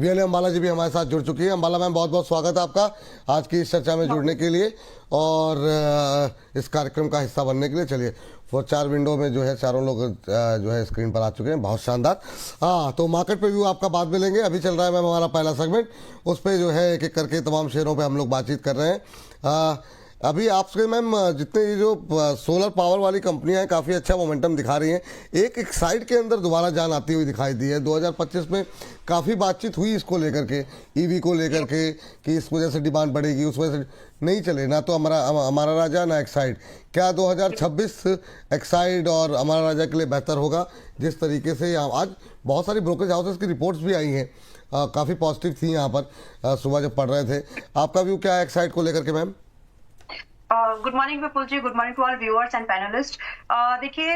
VLA Ambala जी भी हमारे साथ जुड़ चुकी है। अंबाला मैम, बहुत बहुत स्वागत है आपका आज की इस चर्चा में जुड़ने के लिए और इस कार्यक्रम का हिस्सा बनने के लिए। चलिए, वो 4 विंडो में जो है चारों लोग जो है स्क्रीन पर आ चुके हैं, बहुत शानदार। हाँ, तो मार्केट पे व्यू आपका बाद में लेंगे। अभी चल रहा है मैम हमारा पहला सेगमेंट, उस पर जो है एक एक करके तमाम शेयरों पे हम लोग बातचीत कर रहे हैं। अभी आपसे मैम, जितने ये जो सोलर पावर वाली कंपनियां हैं काफ़ी अच्छा मोमेंटम दिखा रही हैं। एक एक्साइड के अंदर दोबारा जान आती हुई दिखाई दी है। 2025 में काफ़ी बातचीत हुई इसको लेकर के, ईवी को लेकर के, कि इस वजह से डिमांड बढ़ेगी, उस वजह से नहीं चले ना तो हमारा राजा ना एक्साइड। क्या 2026 एक्साइड और हमारा राजा के लिए बेहतर होगा? जिस तरीके से आज बहुत सारी ब्रोकरेज हाउसेस की रिपोर्ट्स भी आई हैं, काफ़ी पॉजिटिव थी यहाँ पर सुबह जब पढ़ रहे थे। आपका व्यू क्या है एक्साइड को लेकर के ma'am? Good morning Vipul ji, good morning to all viewers and panelists. देखिए,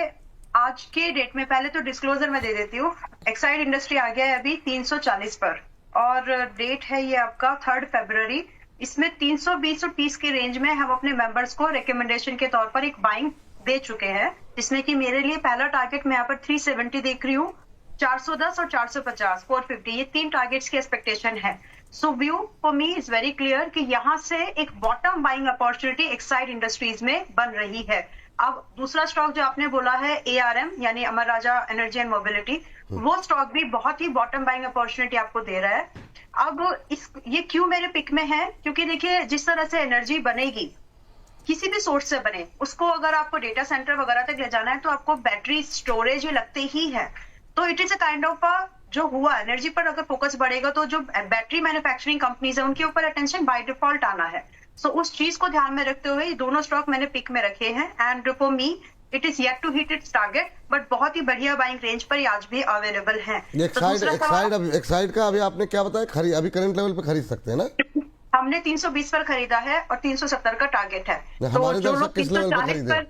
आज के डेट में पहले तो डिस्क्लोजर मैं दे देती हूँ। एक्साइड इंडस्ट्री आ गया है अभी 340 पर और डेट है ये आपका 3 फरवरी। इसमें 320 और 30 के रेंज में हम अपने मेंबर्स को रिकमेंडेशन के तौर पर एक बाइंग दे चुके हैं, जिसमें कि मेरे लिए पहला टारगेट मैं यहाँ पर 370 देख रही हूँ, 410 और 450, 450, ये 3 टारगेट्स की एक्सपेक्टेशन है। सो view for me is very clear कि यहाँ से एक bottom buying opportunity Exide industries में बन रही है। अब दूसरा स्टॉक जो आपने बोला है ARM यानी अमर राजा एनर्जी एंड मोबिलिटी, वो स्टॉक भी बहुत ही बॉटम बाइंग अपॉर्चुनिटी आपको दे रहा है। अब ये क्यों मेरे पिक में है? क्योंकि देखिए, जिस तरह से एनर्जी बनेगी, किसी भी सोर्स से बने, उसको अगर आपको डेटा सेंटर वगैरह तक ले जाना है तो आपको बैटरी स्टोरेज लगते ही है। तो it is a kind of जो हुआ एनर्जी पर अगर फोकस बढ़ेगा तो जो बैटरी मैन्युफैक्चरिंग कंपनीज है उनके ऊपर अटेंशन बाय डिफॉल्ट आना है। सो उस चीज को ध्यान में रखते हुए ये दोनों स्टॉक मैंने पिक में रखे हैं and for me it is yet to hit its target, but बहुत ही बढ़िया बाइंग रेंज पर ये आज भी अवेलेबल है। एक्साइड का अभी आपने क्या बताया, अभी करंट लेवल पे खरीद सकते हैं ना? हमने 320 पर खरीदा है और 370 का टारगेट है। तो जो लोग 340 पर,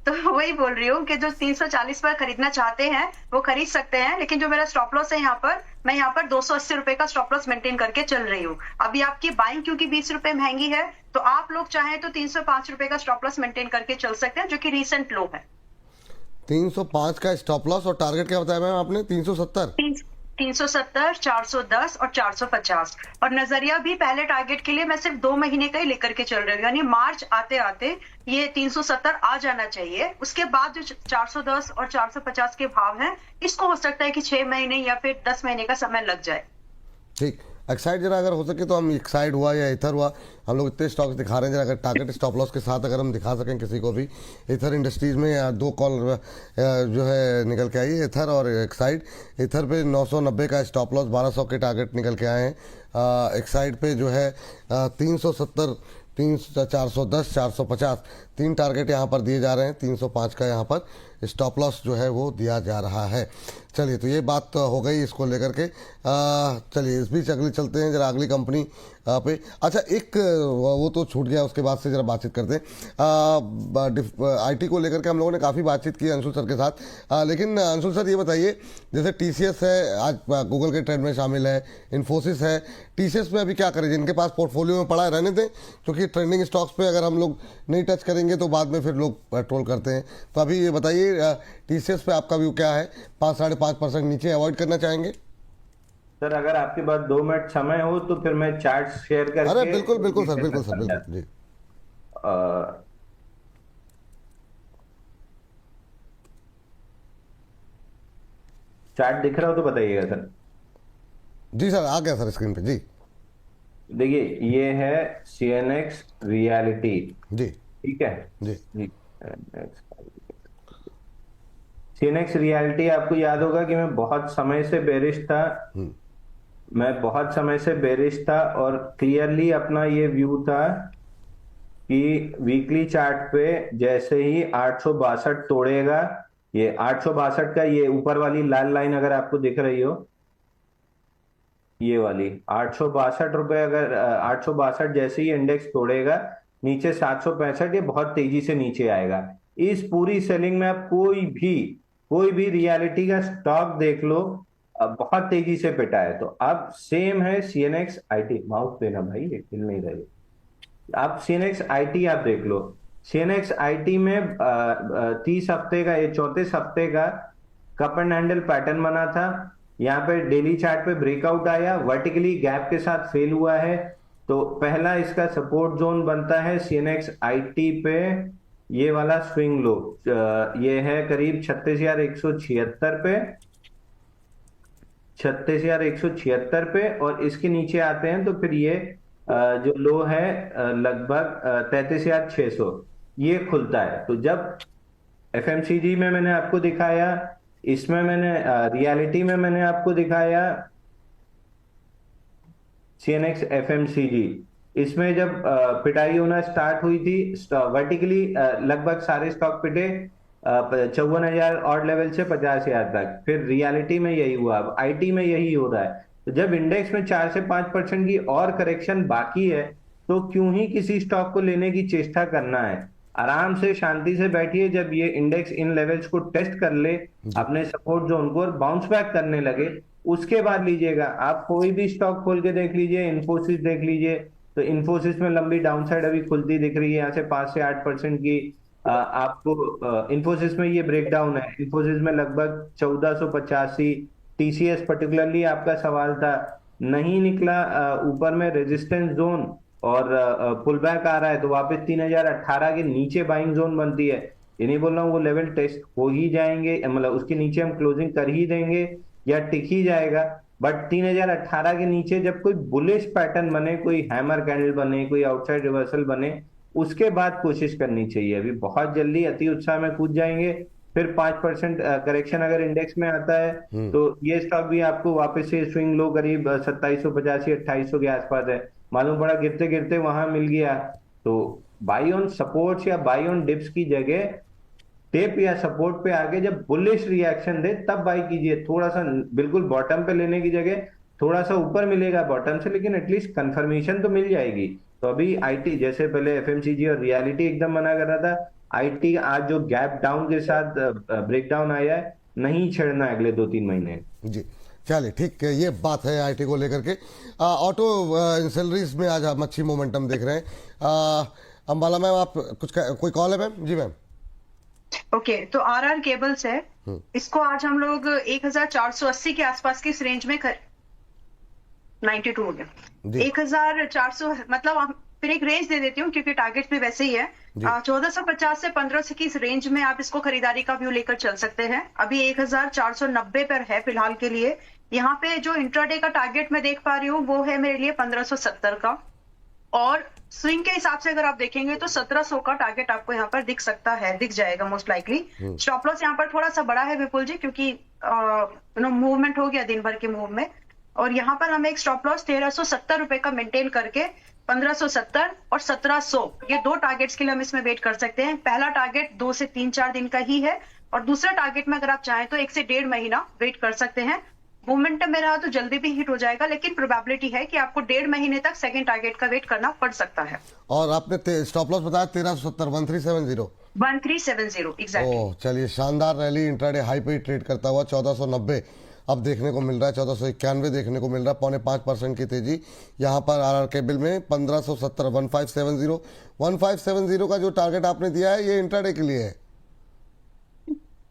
तो वही बोल रही हूँ कि जो 340 पर खरीदना चाहते हैं वो खरीद सकते हैं, लेकिन जो मेरा स्टॉप लॉस है यहाँ पर, मैं यहाँ पर 280 रुपए का स्टॉप लॉस मेंटेन करके चल रही हूँ। अभी आपकी बाइंग क्योंकि 20 रुपए महंगी है, तो आप लोग चाहें तो 305 रुपए का स्टॉप लॉस मेंटेन करके चल सकते हैं, जो कि रीसेंट लो है। 305 का स्टॉप लॉस और टारगेट क्या बताया मैम आपने? 370, 370, 410 और 450। और नजरिया भी पहले टारगेट के लिए मैं सिर्फ 2 महीने का ही लेकर के चल रही हूँ, यानी मार्च आते आते ये 370 आ जाना चाहिए। उसके बाद जो 410 और 450 के भाव हैं, इसको हो सकता है कि 6 महीने या फिर 10 महीने का समय लग जाए। ठीक। एक्साइड जरा अगर हो सके तो हम एक्साइड हुआ या इथर हुआ, हम लोग इतने स्टॉक्स दिखा रहे हैं, जरा अगर टारगेट स्टॉप लॉस के साथ अगर हम दिखा सकें किसी को भी। इथर इंडस्ट्रीज में 2 कॉल जो है निकल के आई है, इथर और एक्साइड। इथर पे 990 का स्टॉप लॉस, 1200 के टारगेट निकल के आए हैं। एक्साइड पे जो है 370, 410, 450 3 टारगेट यहाँ पर दिए जा रहे हैं। 305 का यहाँ पर स्टॉप लॉस जो है वो दिया जा रहा है। चलिए, तो ये बात तो हो गई इसको लेकर के। चलिए, इस बीच अगली चलते हैं जरा अगली कंपनी पे। अच्छा, एक वो तो छूट गया, उसके बाद से जरा बातचीत करते हैं। आईटी को लेकर के हम लोगों ने काफ़ी बातचीत की अंशुल सर के साथ। लेकिन अंशुल सर ये बताइए, जैसे TCS है आज गूगल के ट्रेंड में शामिल है, इन्फोसिस है, TCS में अभी क्या करें? जिनके पास पोर्टफोलियो में पड़ा है रहने दें, क्योंकि ट्रेंडिंग स्टॉक्स पे अगर हम लोग नहीं टच करेंगे तो बाद में फिर लोग ट्रोल करते हैं। तो अभी ये बताइए TCS पे आपका व्यू क्या है? 5-5.5% नीचे अवॉइड करना चाहेंगे? सर, अगर आपके पास 2 मिनट समय हो तो फिर मैं चार्ट शेयर करके। अरे बिल्कुल बिल्कुल सर, बिल्कुल सर, बिल्कुल जी। चार्ट दिख रहा हो तो बताइएगा सर। जी सर, आ गया सर स्क्रीन पे जी। देखिए, ये है CNX रियलिटी जी ठीक है जी जी। CNX रियलिटी, आपको याद होगा कि मैं बहुत समय से बेरिश था। और क्लियरली अपना ये व्यू था कि वीकली चार्ट पे जैसे ही 862 तोड़ेगा, ये 862 का ये ऊपर वाली लाल लाइन अगर आपको दिख रही हो, ये वाली 862 रुपए, अगर 862 जैसे ही इंडेक्स तोड़ेगा, नीचे 765, ये बहुत तेजी से नीचे आएगा। इस पूरी सेलिंग में आप कोई भी रियलिटी का स्टॉक देख लो, बहुत तेजी से पिटा है। तो अब सेम है CNX IT। माउस देना भाई, ये हिल नहीं रही। आप CNX IT आप देख लो। CNX IT में 30 हफ्ते का, ये 34 हफ्ते का कप एंड हैंडल पैटर्न बना था। यहाँ पे डेली चार्ट पे ब्रेकआउट आया, वर्टिकली गैप के साथ फेल हुआ है। तो पहला इसका सपोर्ट जोन बनता है सीएनएक्स आईटी पे, ये वाला स्विंग लो, ये है करीब 36,176 पे, 36,176 पे, और इसके नीचे आते हैं तो फिर ये जो लो है लगभग 33,600 ये खुलता है। तो जब एफएमसीजी में मैंने आपको दिखाया, इसमें मैंने रियलिटी में मैंने आपको दिखाया सीएनएक्स एफएमसीजी, इसमें जब पिटाई होना स्टार्ट हुई थी वर्टिकली, लगभग सारे स्टॉक पिटे 54,000 ऑड लेवल से 50,000 तक। फिर रियलिटी में यही हुआ, अब आईटी में यही हो रहा है। तो जब इंडेक्स में 4 से 5% की और करेक्शन बाकी है तो क्यों ही किसी स्टॉक को लेने की चेष्टा करना है। आराम से शांति से बैठिए, जब ये इंडेक्स इन लेवल्स को टेस्ट कर ले, अपने सपोर्ट जोन को, और बाउंस बैक करने लगे, उसके बाद लीजिएगा। आप कोई भी स्टॉक खोल के देख लीजिए, इन्फोसिस देख लीजिए, तो इन्फोसिस में लंबी डाउनसाइड अभी खुलती दिख रही है, यहाँ से 5 से 8% की आपको इन्फोसिस में ये ब्रेकडाउन है। इन्फोसिस में लगभग 1485, टीसीएस पर्टिकुलरली आपका सवाल था, नहीं निकला ऊपर में रेजिस्टेंस जोन, और पुल बैक आ रहा है तो वापस 3018 के नीचे बाइंग जोन बनती है। ये नहीं बोल रहा हूँ वो लेवल टेस्ट हो ही जाएंगे, मतलब उसके नीचे हम क्लोजिंग कर ही देंगे या टिक ही जाएगा, बट 3018 के नीचे जब कोई बुलिश पैटर्न बने, कोई हैमर कैंडल बने, कोई आउटसाइड रिवर्सल बने, उसके बाद कोशिश करनी चाहिए। अभी बहुत जल्दी अति उत्साह में कूद जाएंगे, फिर 5% करेक्शन अगर इंडेक्स में आता है तो ये स्टॉक भी आपको वापस से स्विंग लो करीब 2785 2800 के आसपास है, मालूम पड़ा गिरते गिरते वहां मिल गया। तो बाई ऑन सपोर्ट्स या बाई ऑन डिप्स की जगह टेप या सपोर्ट पे आगे जब बुलिश रिएक्शन दे तब बाई कीजिए। थोड़ा सा बिल्कुल बॉटम पे लेने की जगह थोड़ा सा ऊपर मिलेगा बॉटम से, लेकिन एटलीस्ट कंफर्मेशन तो मिल जाएगी। तो अभी आईटी, जैसे पहले एफएमसीजी और रियलिटी एकदम मना कर रहा था, आईटी आज जो गैप डाउन के साथ ब्रेकडाउन आया है, नहीं छेड़ना अगले 2-3 महीने। जी चलिए ठीक है, ये बात है आईटी को लेकर के। ऑटो इंसलरीज में आज हम अच्छी मोमेंटम देख रहे हैं। अंबाला मैम, आप कोई कॉल है मैम? जी मैम। ओके, तो आरआर केबल्स है, इसको आज हम लोग 1480 के आसपास की इस रेंज में 92 हो गया 1400, मतलब फिर एक रेंज दे देती हूँ क्योंकि टारगेट भी वैसे ही है। 1450 से 1500 की इस रेंज में आप इसको खरीदारी का व्यू लेकर चल सकते हैं। अभी 1490 पर है फिलहाल के लिए। यहाँ पे जो इंट्राडे का टारगेट मैं देख पा रही हूँ वो है मेरे लिए 1570 का, और स्विंग के हिसाब से अगर आप देखेंगे तो 1700 का टारगेट आपको यहाँ पर दिख सकता है, दिख जाएगा मोस्ट लाइकली। स्टॉप लॉस यहाँ पर थोड़ा सा बड़ा है विपुल जी, क्योंकि मूवमेंट हो गया दिन भर के मूव में, और यहाँ पर हमें एक स्टॉप लॉस 1370 रुपए का मेंटेन करके 1570 और 1700, ये दो टारगेट्स के लिए हम इसमें वेट कर सकते हैं। पहला टारगेट 2 से 3-4 दिन का ही है, और दूसरा टारगेट में अगर आप चाहें तो 1 से 1.5 महीना वेट कर सकते हैं। मोमेंटम में रहा तो जल्दी भी हिट हो जाएगा, लेकिन प्रोबेबिलिटी है कि आपको 1.5 महीने तक सेकंड टारगेट का वेट करना पड़ सकता है। और आपने स्टॉप लॉस बताया 1370, 1370 1370 एग्जैक्टली। ओह चलिए, शानदार रैली, इंट्राडे हाई पे ट्रेड करता हुआ 1490 अब देखने को मिल रहा है, 1491 देखने को मिल रहा है, 0.5% की तेजी यहाँ पर आरआर केबल में 1570, 1570 का जो टारगेट आपने दिया है ये इंट्राडे के लिए है।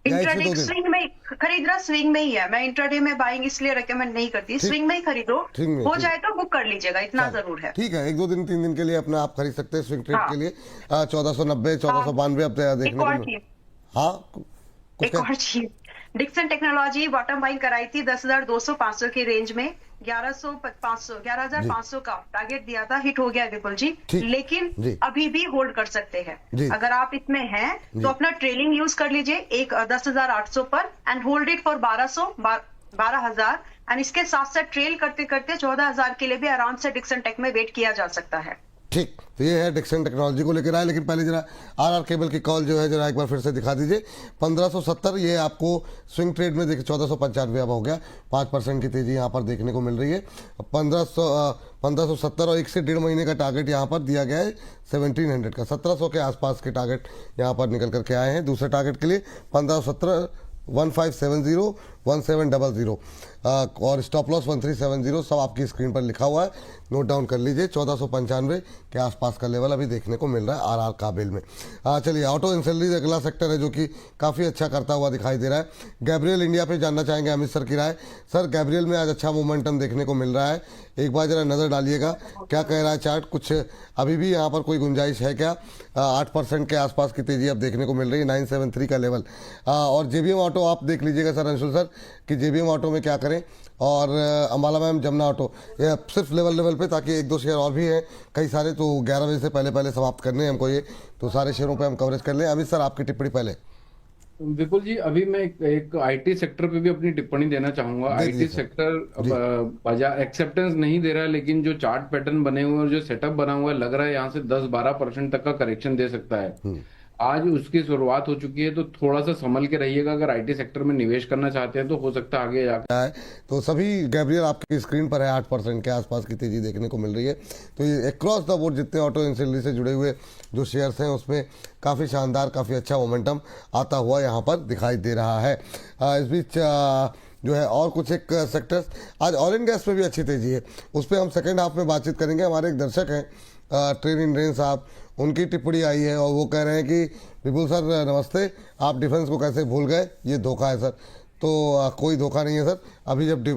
इंट्राडे स्विंग में खरीदना, स्विंग में ही है। मैं इंट्राडे में बाइंग इसलिए रेकमेंड नहीं करती, स्विंग में ही खरीदो, हो जाए तो बुक कर लीजिएगा, इतना जरूर है। ठीक है, 1-2 दिन 3 दिन के लिए अपना आप खरीद सकते हैं स्विंग ट्रेड के लिए। 1490, 1492 अब देखने को मिल। हाँ, एक और चीज, डिक्सन टेक्नोलॉजी बॉटम बाइंग कराई थी 10,200-500 की रेंज में, 11,500 का टारगेट दिया था, हिट हो गया विपुल जी, लेकिन अभी भी होल्ड कर सकते हैं। अगर आप इसमें हैं तो अपना ट्रेलिंग यूज कर लीजिए एक 10,800 पर and hold it for 12,000, and इसके साथ साथ ट्रेल करते करते 14,000 के लिए भी आराम से डिक्सन टेक में वेट किया जा सकता है। ठीक, तो ये है डिक्सन टेक्नोलॉजी को लेकर आए, लेकिन पहले जरा आरआर केबल की कॉल जो है जरा एक बार फिर से दिखा दीजिए। 1570 ये आपको स्विंग ट्रेड में देखिए 1495 अब हो गया, 5% की तेजी यहाँ पर देखने को मिल रही है। 1570 और 1 से 1.5 महीने का टारगेट यहाँ पर दिया गया है 1700 का, 1700 के आसपास के टारगेट यहाँ पर निकल करके आए हैं। दूसरे टारगेट के लिए 1570, 1570, 1700 और स्टॉप लॉस 1370 सब आपकी स्क्रीन पर लिखा हुआ है, नोट डाउन कर लीजिए। 1495 के आसपास का लेवल अभी देखने को मिल रहा है आरआर काबिल में। चलिए, ऑटो इंसल्रीज अगला सेक्टर है जो कि काफ़ी अच्छा करता हुआ दिखाई दे रहा है। गैब्रियल इंडिया पे जानना चाहेंगे अमित सर की राय। सर, गैब्रियल में आज अच्छा मोमेंटम देखने को मिल रहा है, एक बार जरा नज़र डालिएगा क्या कह रहा है चार्ट, कुछ अभी भी यहाँ पर कोई गुंजाइश है क्या? 8% के आसपास की तेजी अब देखने को मिल रही है, 973 का लेवल। और जेबीएम ऑटो आप देख लीजिएगा सर, अंशुल सर, कि जेबीएम ऑटो में क्या करें। और अंबाला मैम, जमुना ऑटो, ये सिर्फ लेवल पे, ताकि एक दो शेयर और भी हैं कई सारे, तो 11 बजे से पहले समाप्त करने हैं हमको ये, तो सारे शेयरों पे हम कवरेज कर लें। अमित सर, आपकी टिप्पणी पहले। विपुल जी, अभी मैं एक आईटी सेक्टर पे भी अपनी टिप्पणी देना चाहूंगा। आईटी सेक्टर बाजार एक्सेप्टेंस नहीं दे रहा है, लेकिन जो चार्ट पैटर्न बने हुए और जो सेटअप बना हुआ है, लग रहा है यहाँ से 10-12% तक का करेक्शन दे सकता है। आज उसकी शुरुआत हो चुकी है, तो थोड़ा सा संभल के रहिएगा। अगर आईटी सेक्टर में निवेश करना चाहते हैं तो हो सकता है आगे जाकर। तो सभी गैब्रियल आपकी स्क्रीन पर है, 8% के आसपास की तेजी देखने को मिल रही है। तो ये अक्रॉस द बोर्ड जितने ऑटो इंसल्री से जुड़े हुए जो शेयर्स हैं उसमें काफ़ी शानदार, काफ़ी अच्छा मोमेंटम आता हुआ यहाँ पर दिखाई दे रहा है। इस बीच जो है और कुछ एक सेक्टर्स, आज ऑयल एंड गैस में भी अच्छी तेजी है, उस पर हम सेकेंड हाफ में बातचीत करेंगे। हमारे एक दर्शक हैं ट्रेन इंडियन साहब, उनकी टिप्पणी आई है और वो कह रहे हैं कि विपुल सर नमस्ते, आप डिफेंस को कैसे भूल गए, ये धोखा है सर। तो कोई धोखा नहीं है सर, अभी जब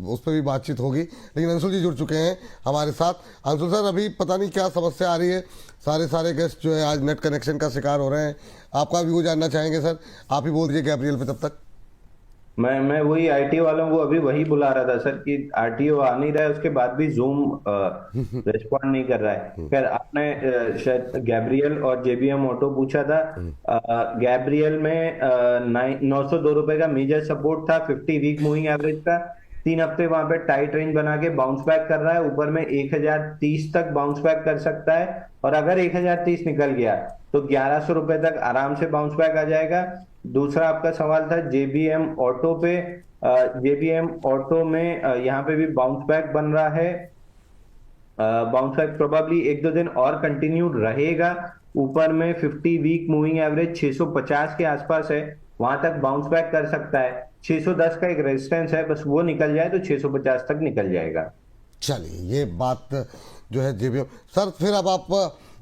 उस पर भी बातचीत होगी। लेकिन अंशुल जी जुड़ चुके हैं हमारे साथ। अंशुल सर, अभी पता नहीं क्या समस्या आ रही है, सारे गेस्ट जो है आज नेट कनेक्शन का शिकार हो रहे हैं, आपका व्यू जानना चाहेंगे सर। आप ही बोल दीजिए गैब्रियल पे तब तक। मैं वही आईटी वालों को अभी वही बुला रहा था सर कि आरटीओ आ नहीं रहा है, उसके बाद भी जूम रिस्पॉन्ड नहीं कर रहा है। खैर, आपने शायद गैब्रियल और जेबीएम ऑटो पूछा था। गैब्रियल में 902 रुपए का मेजर सपोर्ट था, 50 वीक मूविंग एवरेज का। 3 हफ्ते वहां पे टाइट रेंज बना के बाउंस बैक कर रहा है, ऊपर में 1030 तक बाउंस बैक कर सकता है। और अगर 1030 निकल गया तो 1100 रुपए तक आराम से बाउंस बैक आ जाएगा। दूसरा आपका सवाल था जेबीएम ऑटो पे। जेबीएम ऑटो में यहाँ पे भी बाउंस बैक बन रहा है। बाउंस बैक प्रोबेबली 1-2 दिन और कंटिन्यू रहेगा। ऊपर में 50 वीक मूविंग एवरेज 650 के आसपास है, वहां तक बाउंस बैक कर सकता है। 610 का एक रेजिस्टेंस है, बस वो निकल जाए तो 650 तक निकल जाएगा। चलिए, ये बात जो है जेबीएम सर, फिर अब आप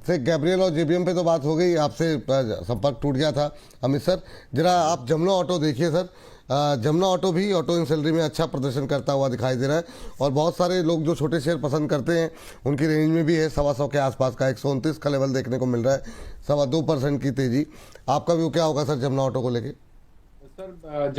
से गैब्रियल और जेबीएम पे तो बात हो गई, आपसे संपर्क टूट गया था। अमित सर, जरा आप जमुना ऑटो देखिए सर। जमुना ऑटो भी ऑटो इंसल्री में अच्छा प्रदर्शन करता हुआ दिखाई दे रहा है, और बहुत सारे लोग जो छोटे शेयर पसंद करते हैं उनकी रेंज में भी है 125 के आसपास का 129 का लेवल देखने को मिल रहा है, 2.25% की तेजी। आपका व्यू क्या होगा सर जमुना ऑटो को लेके? सर,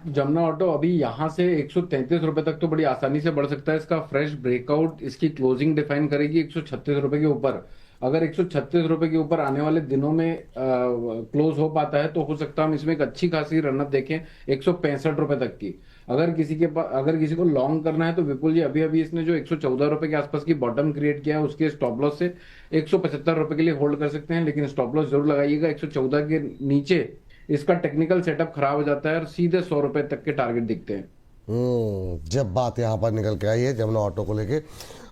जमुना ऑटो अभी यहाँ से 133 रुपए तक तो बड़ी आसानी से बढ़ सकता है। इसका फ्रेश ब्रेकआउट इसकी क्लोजिंग डिफाइन करेगी 136 रुपए के ऊपर। अगर 136 रुपए के ऊपर आने वाले दिनों में क्लोज हो पाता है तो हो सकता है हम इसमें एक अच्छी खासी रनअप देखें 165 रुपए तक की। अगर किसी को लॉन्ग करना है तो विपुल जी, अभी इसने जो 114 रुपए के आसपास की बॉटम क्रिएट किया है, उसके स्टॉप लॉस से 175 रुपए के लिए होल्ड कर सकते हैं। लेकिन स्टॉप लॉस जरूर लगाइएगा, 114 के नीचे इसका टेक्निकल सेटअप खराब हो जाता है और सीधे 100 रुपए तक के टारगेट दिखते हैं। जब बात यहाँ पर निकल के आई है जमुना ऑटो को लेके।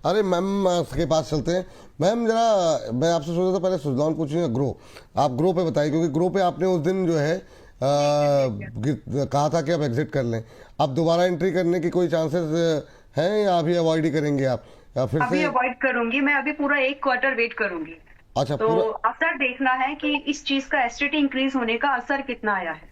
अरे मैम के पास चलते हैं। मैम, जरा मैं आपसे सोच रहा था पहले सुजलॉन पूछूंगा ग्रो, आप ग्रो पे बताइए, क्योंकि ग्रो पे आपने उस दिन जो है कहा था कि आप एग्जिट कर लें। अब दोबारा एंट्री करने की कोई चांसेस हैं या अभी अवॉइड ही करेंगे आप, या फिर अभी अवॉइड करूंगी मैं, अभी पूरा 1 क्वार्टर वेट करूंगी। अच्छा, तो असर देखना है कि इस चीज का एसटीटी इंक्रीज होने का असर कितना आया है।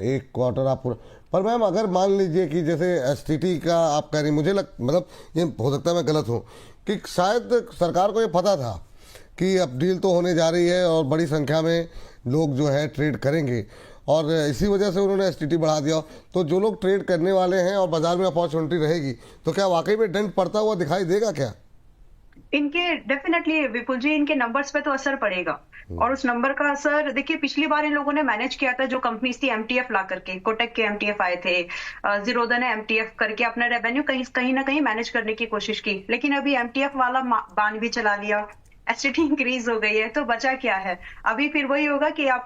1 क्वार्टर आप पूरा। पर मैम, अगर मान लीजिए कि जैसे एसटीटी का आप कह रही, मुझे मतलब ये हो सकता है मैं गलत हूँ, कि शायद सरकार को ये पता था कि अब डील तो होने जा रही है और बड़ी संख्या में लोग जो है ट्रेड करेंगे, और इसी वजह से उन्होंने एसटीटी बढ़ा दिया। तो जो लोग ट्रेड करने वाले हैं और बाजार में अपॉर्चुनिटी रहेगी, तो क्या वाकई में डेंट पड़ता हुआ दिखाई देगा क्या? इनके डेफिनेटली विपुल जी, इनके नंबर्स पे तो असर पड़ेगा। और उस नंबर का असर देखिए, पिछली बार इन लोगों ने मैनेज किया था, जो कंपनीज थी एमटीएफ ला करके, कोटक के एमटीएफ आए थे, जीरोधा ने एमटीएफ करके अपना रेवेन्यू कहीं ना कहीं मैनेज करने की कोशिश की। लेकिन अभी एमटीएफ वाला बाण भी चला लिया, एसटीटी इंक्रीज हो गई है, तो बचा क्या है? अभी फिर वही होगा कि आप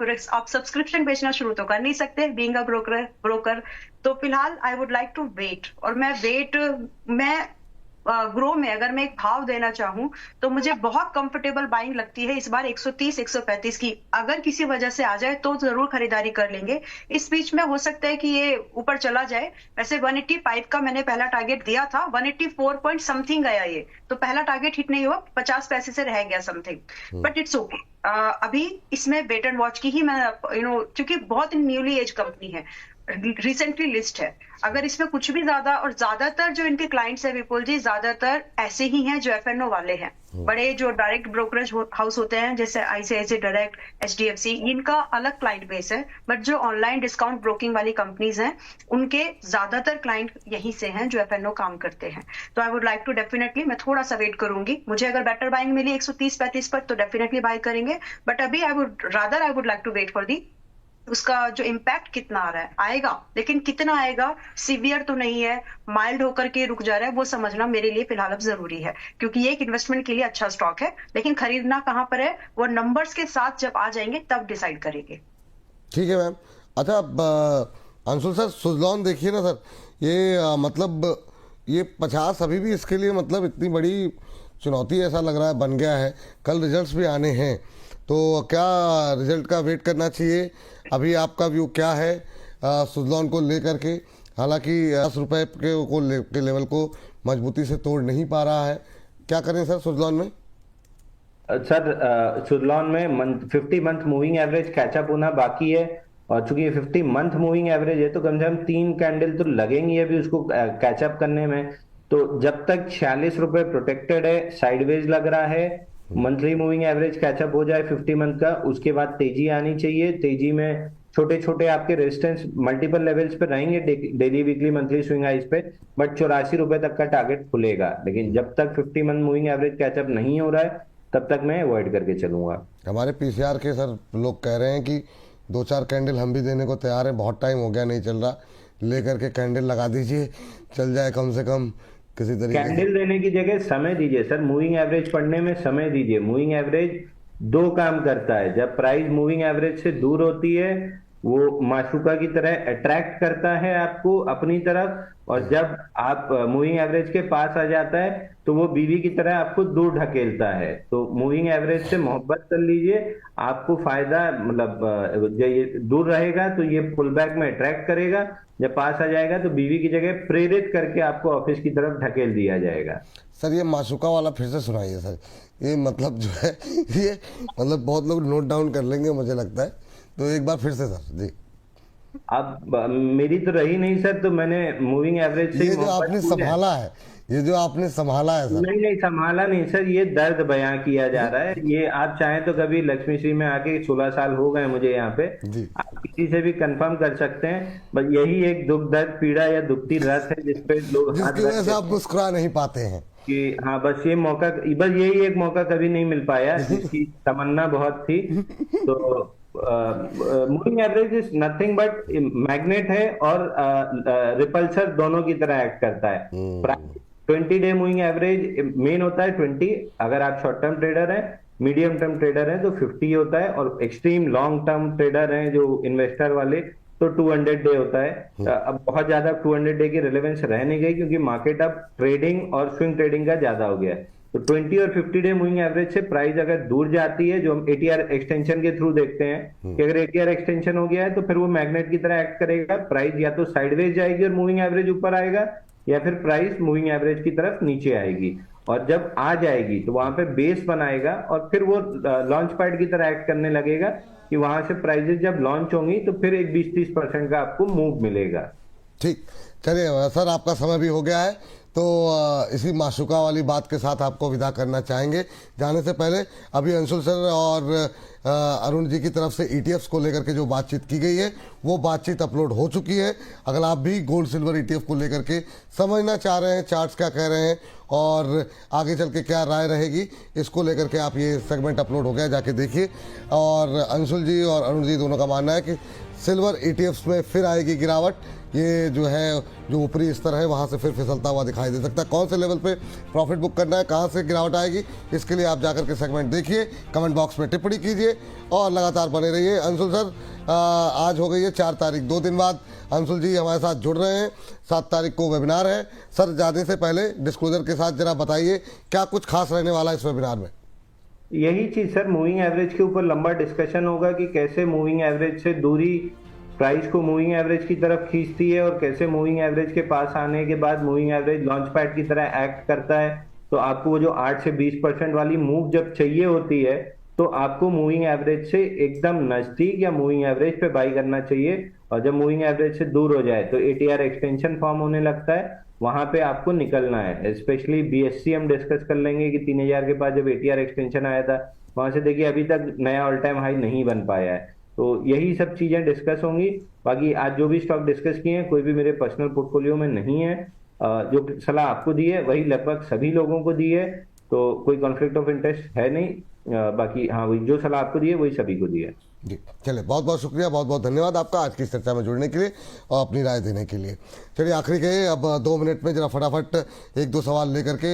सब्सक्रिप्शन बेचना शुरू तो कर नहीं सकते बीइंग अ ब्रोकर। तो फिलहाल I would like to wait, और मैं ग्रो में अगर मैं एक भाव देना चाहूं तो मुझे बहुत कंफर्टेबल बाइंग लगती है इस बार 130 135 की। अगर किसी वजह से आ जाए तो जरूर खरीदारी कर लेंगे। इस बीच में हो सकता है कि ये ऊपर चला जाए। वैसे 185 का मैंने पहला टारगेट दिया था, 184 पॉइंट समथिंग गया ये, तो पहला टारगेट हिट नहीं हुआ, 50 पैसे से रह गया समथिंग, बट इट्स ओके। अभी इसमें वेट एंड वॉच की ही मैं क्योंकि बहुत न्यूली एज कंपनी है, रिसेंटली लिस्ट है। अगर इसमें कुछ भी ज्यादा, और ज्यादातर जो इनके क्लाइंट्स है विपुल जी, ज्यादातर ऐसे ही हैं जो एफएनओ वाले हैं, बड़े जो डायरेक्ट ब्रोकरेज हाउस होते हैं जैसे आईसीआईसीआई डायरेक्ट, एचडीएफसी, इनका अलग क्लाइंट बेस है। बट जो ऑनलाइन डिस्काउंट ब्रोकिंग वाली कंपनीज हैं उनके ज्यादातर क्लाइंट यहीं से हैं जो एफएनओ काम करते हैं। तो I would like to definitely, मैं थोड़ा सा वेट करूंगी, मुझे अगर बेटर बाइंग मिली 130-35 पर तो डेफिनेटली बाय करेंगे। बट अभी I would like to wait for the उसका जो इम्पैक्ट कितना आ रहा है, आएगा, लेकिन कितना आएगा, सीवियर तो नहीं है, माइल्ड होकर के रुक जा रहा है, वो समझना मेरे लिए फिलहाल अब जरूरी है, क्योंकि ये एक इन्वेस्टमेंट के लिए अच्छा स्टॉक है। लेकिन खरीदना कहां पर है वो नंबर्स के साथ जब आ जाएंगे तब डिसाइड करेंगे। ठीक है मैम। अच्छा अंशुल सर, सुज़लॉन देखिए ना सर, ये मतलब ये 50 अभी भी इसके लिए मतलब इतनी बड़ी चुनौती ऐसा लग रहा है बन गया है। कल रिजल्ट्स भी आने हैं, तो क्या रिजल्ट का वेट करना चाहिए? अभी आपका व्यू क्या है सुज़लॉन को लेकर के? हालांकि 10 रुपये के लेवल को मजबूती से तोड़ नहीं पा रहा है, क्या करें सर सुज़लॉन में? सर सुज़लॉन में 50 मंथ मूविंग एवरेज कैचअप होना बाकी है, और चूंकि ये 50 मंथ मूविंग एवरेज है तो कम से कम 3 कैंडल तो लगेंगी अभी उसको कैचअप करने में। तो जब तक 46 रुपए प्रोटेक्टेड है, साइडवेज लग रहा है, मंथली मूविंग एवरेज कैचअप हो जाए 50 मंथ का, उसके बाद तेजी आनी चाहिए। तेजी में छोटे छोटे आपके रेजिस्टेंस मल्टीपल लेवल्स पे रहेंगे, daily weekly monthly swing highs पे, बट 84 रुपए तक का टारगेट खुलेगा। लेकिन जब तक 50 मंथ मूविंग एवरेज कैचअप नहीं हो रहा है तब तक मैं अवॉइड करके चलूंगा। हमारे पीसीआर के सर लोग कह रहे हैं कि 2-4 कैंडल हम भी देने को तैयार हैं, बहुत टाइम हो गया नहीं चल रहा, लेकर के कैंडल लगा दीजिए, चल जाए कम से कम किसी तरीके। कैंडल देने की जगह समय दीजिए सर, मूविंग एवरेज पढ़ने में समय दीजिए। मूविंग एवरेज 2 काम करता है, जब प्राइस मूविंग एवरेज से दूर होती है वो माशूका की तरह अट्रैक्ट करता है आपको अपनी तरफ, और जब आप मूविंग एवरेज के पास आ जाता है तो वो बीवी की तरह आपको दूर ढकेलता है। तो मूविंग एवरेज से मोहब्बत कर लीजिए, आपको फायदा, मतलब जब ये दूर रहेगा तो ये पुल बैक में अट्रैक्ट करेगा, जब पास आ जाएगा तो बीवी की जगह प्रेरित करके आपको ऑफिस की तरफ ढकेल दिया जाएगा। सर ये माशूका वाला फिर से सुनाइए सर, ये मतलब जो है ये मतलब बहुत लोग नोट डाउन कर लेंगे मुझे लगता है, तो एक बार फिर से सर जी। अब मेरी तो रही नहीं सर, तो मैंने मूविंग एवरेज से ये जो आपने संभाला है, ये जो आपने संभाला है सर। नहीं संभाला नहीं सर, ये दर्द बयां किया जा रहा है। ये आप चाहें तो कभी लक्ष्मी श्री में आके 16 साल हो गए मुझे यहाँ पे, आप किसी से भी कंफर्म कर सकते हैं। बस यही एक दुख दर्द पीड़ा या दुखती रस है जिसपे लोग, जिसकी वजह से आप मुस्कुरा नहीं पाते हैं कि हाँ बस ये मौका, बस यही एक मौका कभी नहीं मिल पाया जिसकी तमन्ना बहुत थी। तो moving average is nothing but magnet है और रिपल्सर दोनों की तरह एक्ट करता है। 20 डे मूविंग एवरेज मेन होता है 20, अगर आप शॉर्ट टर्म ट्रेडर हैं, मीडियम टर्म ट्रेडर हैं तो 50 होता है, और एक्सट्रीम लॉन्ग टर्म ट्रेडर हैं जो इन्वेस्टर वाले तो 200 डे होता है। अब बहुत ज्यादा 200 डे की रिलेवेंस रह नहीं गई, क्योंकि मार्केट अब ट्रेडिंग और स्विंग ट्रेडिंग का ज्यादा हो गया है। तो 20 और 50 डे मूविंग एवरेज से प्राइस अगर दूर जाती है, जो हम एटीआर एक्सटेंशन के थ्रू देखते हैं कि अगर एटीआर एक्सटेंशन हो गया है तो फिर वो मैग्नेट की तरह एक्ट करेगा, प्राइस या तो साइडवेज जाएगी और मूविंग एवरेज ऊपर आएगा, या फिर प्राइस मूविंग एवरेज की तरफ नीचे आएगी। और जब आ जाएगी तो वहां पे बेस बनाएगा और फिर वो लॉन्च पैड की तरह एक्ट करने लगेगा कि वहां से प्राइजेस जब लॉन्च होंगी तो फिर एक 20-30% का आपको मूव मिलेगा। ठीक, चलिए सर आपका समय भी हो गया है, तो इसी माशूका वाली बात के साथ आपको विदा करना चाहेंगे। जाने से पहले अभी अंशुल सर और अरुण जी की तरफ से ETFs को लेकर के जो बातचीत की गई है वो बातचीत अपलोड हो चुकी है। अगर आप भी गोल्ड सिल्वर ETF को लेकर के समझना चाह रहे हैं, चार्ट्स क्या कह रहे हैं और आगे चल के क्या राय रहेगी, इसको लेकर के आप ये सेगमेंट अपलोड हो गया, जाके देखिए। और अंशुल जी और अरुण जी दोनों का मानना है कि सिल्वर ETFs में फिर आएगी गिरावट, ये जो है जो ऊपरी स्तर है वहाँ से फिर फिसलता हुआ दिखाई दे सकता है। कौन से लेवल पे प्रॉफिट बुक करना है, कहाँ से गिरावट आएगी, इसके लिए आप जाकर के सेगमेंट देखिए, कमेंट बॉक्स में टिप्पणी कीजिए और लगातार बने रहिए। अंशुल सर, आज हो गई है 4 तारीख, 2 दिन बाद अंशुल जी हमारे साथ जुड़ रहे हैं। 7 तारीख को वेबिनार है। सर, जाने से पहले डिस्क्लोजर के साथ जरा बताइए क्या कुछ खास रहने वाला है इस वेबिनार में। यही चीज सर, मूविंग एवरेज के ऊपर लंबा डिस्कशन होगा कि कैसे मूविंग एवरेज से दूरी प्राइस को मूविंग एवरेज की तरफ खींचती है और कैसे मूविंग एवरेज के पास आने के बाद मूविंग एवरेज लॉन्च पैड की तरह एक्ट करता है। तो आपको वो जो 8 से 20% वाली मूव जब चाहिए होती है तो आपको मूविंग एवरेज से एकदम नजदीक या मूविंग एवरेज पे बाई करना चाहिए, और जब मूविंग एवरेज से दूर हो जाए तो एटीआर एक्सटेंशन फॉर्म होने लगता है, वहां पे आपको निकलना है। स्पेशली बीएससी हम डिस्कस कर लेंगे कि 3000 के पास जब एटीआर एक्सटेंशन आया था वहां से देखिए अभी तक नया ऑल टाइम हाई नहीं बन पाया है। तो यही सब चीजें डिस्कस होंगी। बाकी आज जो भी स्टॉक डिस्कस किए हैं कोई भी मेरे पर्सनल पोर्टफोलियो में नहीं है। जो सलाह आपको दी है वही लगभग सभी लोगों को दी है, तो कोई कॉन्फ्लिक्ट ऑफ इंटरेस्ट है नहीं। बाकी हाँ, वही जो सलाह आपको दी है वही सभी को दी है। जी चलिए, बहुत बहुत शुक्रिया, बहुत बहुत धन्यवाद आपका आज की इस चर्चा में जुड़ने के लिए और अपनी राय देने के लिए। चलिए आखिरी गए, अब 2 मिनट में जरा फटाफट 1-2 सवाल लेकर के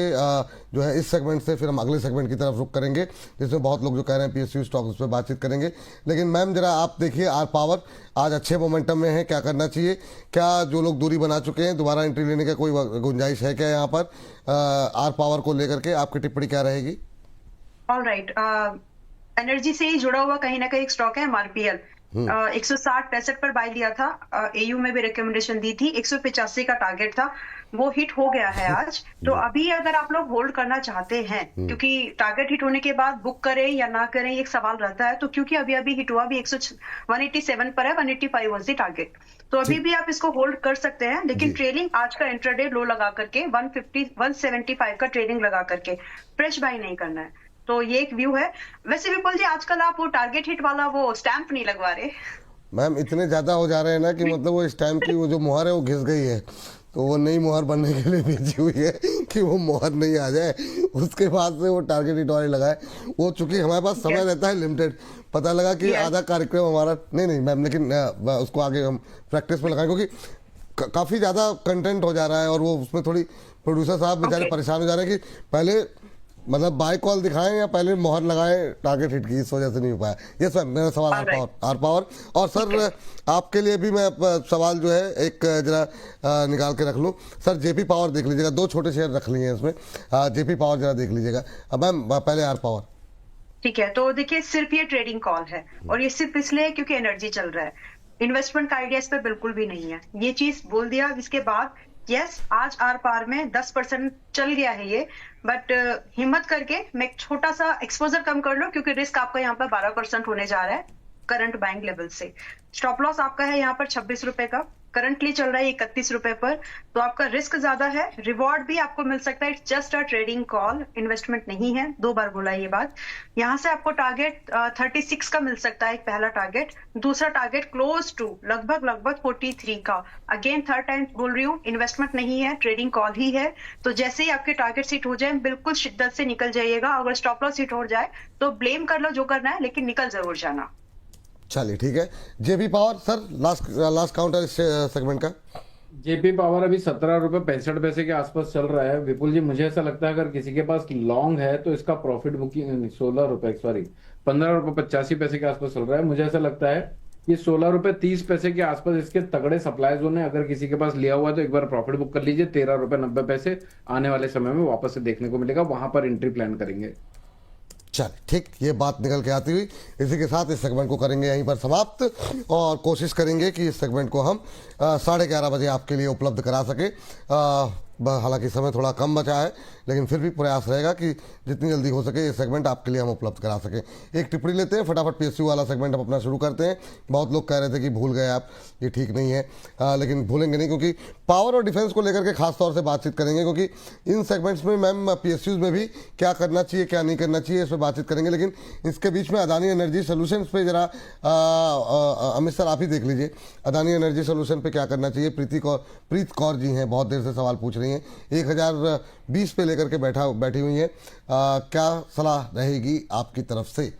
जो है इस सेगमेंट से फिर हम अगले सेगमेंट की तरफ रुख करेंगे, जिसमें बहुत लोग जो कह रहे हैं PSU स्टॉक, उस पर बातचीत करेंगे। लेकिन मैम जरा आप देखिए, आर पावर आज अच्छे मोमेंटम में है, क्या करना चाहिए? क्या जो लोग दूरी बना चुके हैं दोबारा एंट्री लेने का कोई गुंजाइश है क्या यहाँ पर? आर पावर को लेकर के आपकी टिप्पणी क्या रहेगी? ऑल राइट, एनर्जी से ही जुड़ा हुआ कहीं ना कहीं एक स्टॉक है MRPL। 160-65 पर बाय लिया था। AU में भी रिकमेंडेशन दी थी, 185 का टारगेट था, वो हिट हो गया है आज। तो अभी अगर आप लोग होल्ड करना चाहते हैं, क्योंकि टारगेट हिट होने के बाद बुक करें या ना करें एक सवाल रहता है, तो क्योंकि अभी अभी हिट हुआ, अभी 187 पर है, 185 वाज द टारगेट, तो अभी भी आप इसको होल्ड कर सकते हैं। लेकिन ट्रेडिंग आज का इंट्राडे लो लगा करके 150-175 का ट्रेडिंग लगा करके फ्रेश बाय नहीं करना है। तो ये एक व्यू है। वैसे विपुल जी, आजकल आप वो टारगेट हिट वाला वो स्टैंप नहीं लगवा रहे। मैम इतने ज़्यादा हो जा रहे हैं ना कि मतलब वो स्टैम्प की वो जो मुहर है वो घिस गई है, तो वो नई मुहर बनने के लिए भेजी हुई है कि वो मुहर नहीं आ जाए, उसके बाद से वो टारगेट हिट वाले लगाए। वो चूंकि हमारे पास समय रहता है लिमिटेड, पता लगा कि आधा कार्यक्रम हमारा नहीं मैम, लेकिन उसको आगे हम प्रैक्टिस में लगाएं, क्योंकि काफ़ी ज़्यादा कंटेंट हो जा रहा है और वो उसमें थोड़ी प्रोड्यूसर साहब बेचारे परेशान हो जा रहे हैं कि पहले मतलब बाय कॉल दिखाएं या पहले मोहर लगाएं टारगेट हिट की, इस वजह से नहीं हो पाया। ये सर मेरा सवाल आर पावर। और सर आपके लिए भी मैं सवाल जो है एक जरा निकाल के रख लूँ। सर जेपी पावर देख लीजिएगा, 2 छोटे शेयर रख लिए हैं इसमें, जेपी पावर जरा देख लीजिएगा। अब मैम पहले आर पावर। ठीक है, तो देखिए सिर्फ ये ट्रेडिंग कॉल है और ये सिर्फ इसलिए क्योंकि एनर्जी चल रहा है, इन्वेस्टमेंट का आइडिया इस पे बिल्कुल भी नहीं है। ये चीज बोल दिया। इसके बाद यस, आज आर पार में 10% चल गया है ये, बट हिम्मत करके मैं एक छोटा सा एक्सपोजर कम कर लो, क्योंकि रिस्क आपका यहाँ पर 12% होने जा रहा है करंट बैंक लेवल से। स्टॉप लॉस आपका है यहाँ पर 26 रुपए का, करंटली चल रहा है 31 रुपए पर, तो आपका रिस्क ज्यादा है, रिवॉर्ड भी आपको मिल सकता है। It's just a trading call, investment नहीं है। 2 बार बोला ये बात। यहाँ से आपको टारगेट 36 का मिल सकता है, एक पहला टारगेट। दूसरा टारगेट क्लोज टू लगभग 43 का। अगेन थर्ड टाइम बोल रही हूँ, इन्वेस्टमेंट नहीं है, ट्रेडिंग कॉल ही है। तो जैसे ही आपके टारगेट हिट हो जाए बिल्कुल शिद्दत से निकल जाइएगा। अगर स्टॉप लॉस हिट हो जाए तो ब्लेम कर लो जो करना है, लेकिन निकल जरूर जाना। चलिए ठीक है। JP power sir, last counter इस सेगमेंट का। जेपी पावर अभी 17 रुपए 65 पैसे के आसपास चल रहा है। विपुल जी, मुझे ऐसा लगता है अगर किसी के पास लॉन्ग है तो इसका प्रॉफिट बुकिंग 15 रुपए 85 पैसे के आसपास चल रहा है। मुझे ऐसा लगता है ये 16 रुपए 30 पैसे के आसपास इसके तगड़े सप्लाई जोन है। अगर किसी के पास लिया हुआ है तो एक बार प्रॉफिट बुक कर लीजिए। 13 रुपए 90 पैसे आने वाले समय में वापस से देखने को मिलेगा, वहां पर एंट्री प्लान करेंगे। चलिए ठीक, ये बात निकल के आती हुई इसी के साथ इस सेगमेंट को करेंगे यहीं पर समाप्त और कोशिश करेंगे कि इस सेगमेंट को हम 11:30 बजे आपके लिए उपलब्ध करा सके। हालांकि समय थोड़ा कम बचा है, लेकिन फिर भी प्रयास रहेगा कि जितनी जल्दी हो सके ये सेगमेंट आपके लिए हम उपलब्ध करा सकें। एक टिप्पणी लेते हैं, फटाफट PSU वाला सेगमेंट हम अपना शुरू करते हैं। बहुत लोग कह रहे थे कि भूल गए आप, ये ठीक नहीं है, लेकिन भूलेंगे नहीं, क्योंकि पावर और डिफेंस को लेकर के खास तौर से बातचीत करेंगे, क्योंकि इन सेगमेंट्स में मैम PSUs में भी क्या करना चाहिए क्या नहीं करना चाहिए इस पर बातचीत करेंगे। लेकिन इसके बीच में अदानी एनर्जी सोल्यूशंस पे जरा अमित सर आप ही देख लीजिए, अदानी एनर्जी सोल्यूशन पे क्या करना चाहिए। प्रीत कौर जी हैं, बहुत देर से सवाल पूछ रही हैं, 1020 पे लेकर के बैठी हुई हैं। क्या सलाह रहेगी आपकी तरफ से?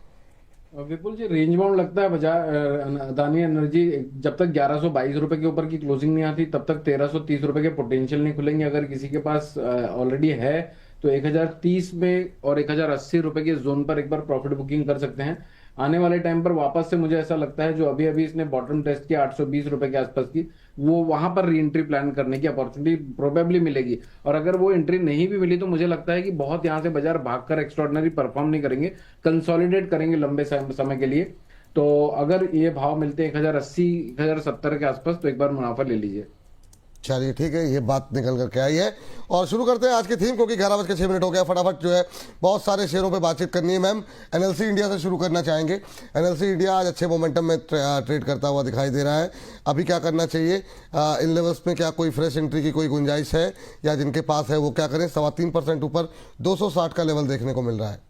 विपुल जी, रेंज बाउंड लगता है बजाय अदानी एनर्जी। जब तक 1122 रुपए के ऊपर की क्लोजिंग नहीं आती तब तक 1330 रुपए के पोटेंशियल नहीं खुलेंगे। अगर किसी के पास ऑलरेडी है तो 1030 में और 1080 रुपए के जोन पर एक बार प्रॉफिट बुकिंग कर सकते हैं। आने वाले टाइम पर वापस से मुझे ऐसा लगता है जो अभी अभी इसने बॉटम टेस्ट किया 820 रुपए के आसपास की, वो वहां पर री एंट्री प्लान करने की अपॉर्चुनिटी प्रोबेबली मिलेगी। और अगर वो एंट्री नहीं भी मिली तो मुझे लगता है कि बहुत यहां से बाजार भागकर एक्स्ट्रॉर्डिनरी परफॉर्म नहीं करेंगे, कंसोलिडेट करेंगे लंबे समय के लिए। तो अगर ये भाव मिलते हैं 1080 1070 के आसपास तो एक बार मुनाफा ले लीजिए। चलिए ठीक है, ये बात निकल करके आई है और शुरू करते हैं आज की थीम, क्योंकि 11:06 हो गया। फटाफट जो है बहुत सारे शेयरों पे बातचीत करनी है। मैम, एनएलसी इंडिया से शुरू करना चाहेंगे। एनएलसी इंडिया आज अच्छे मोमेंटम में ट्रेड करता हुआ दिखाई दे रहा है। अभी क्या करना चाहिए? इन लेवल्स में क्या कोई फ्रेश एंट्री की कोई गुंजाइश है, या जिनके पास है वो क्या करें? 3.25% ऊपर 260 का लेवल देखने को मिल रहा है।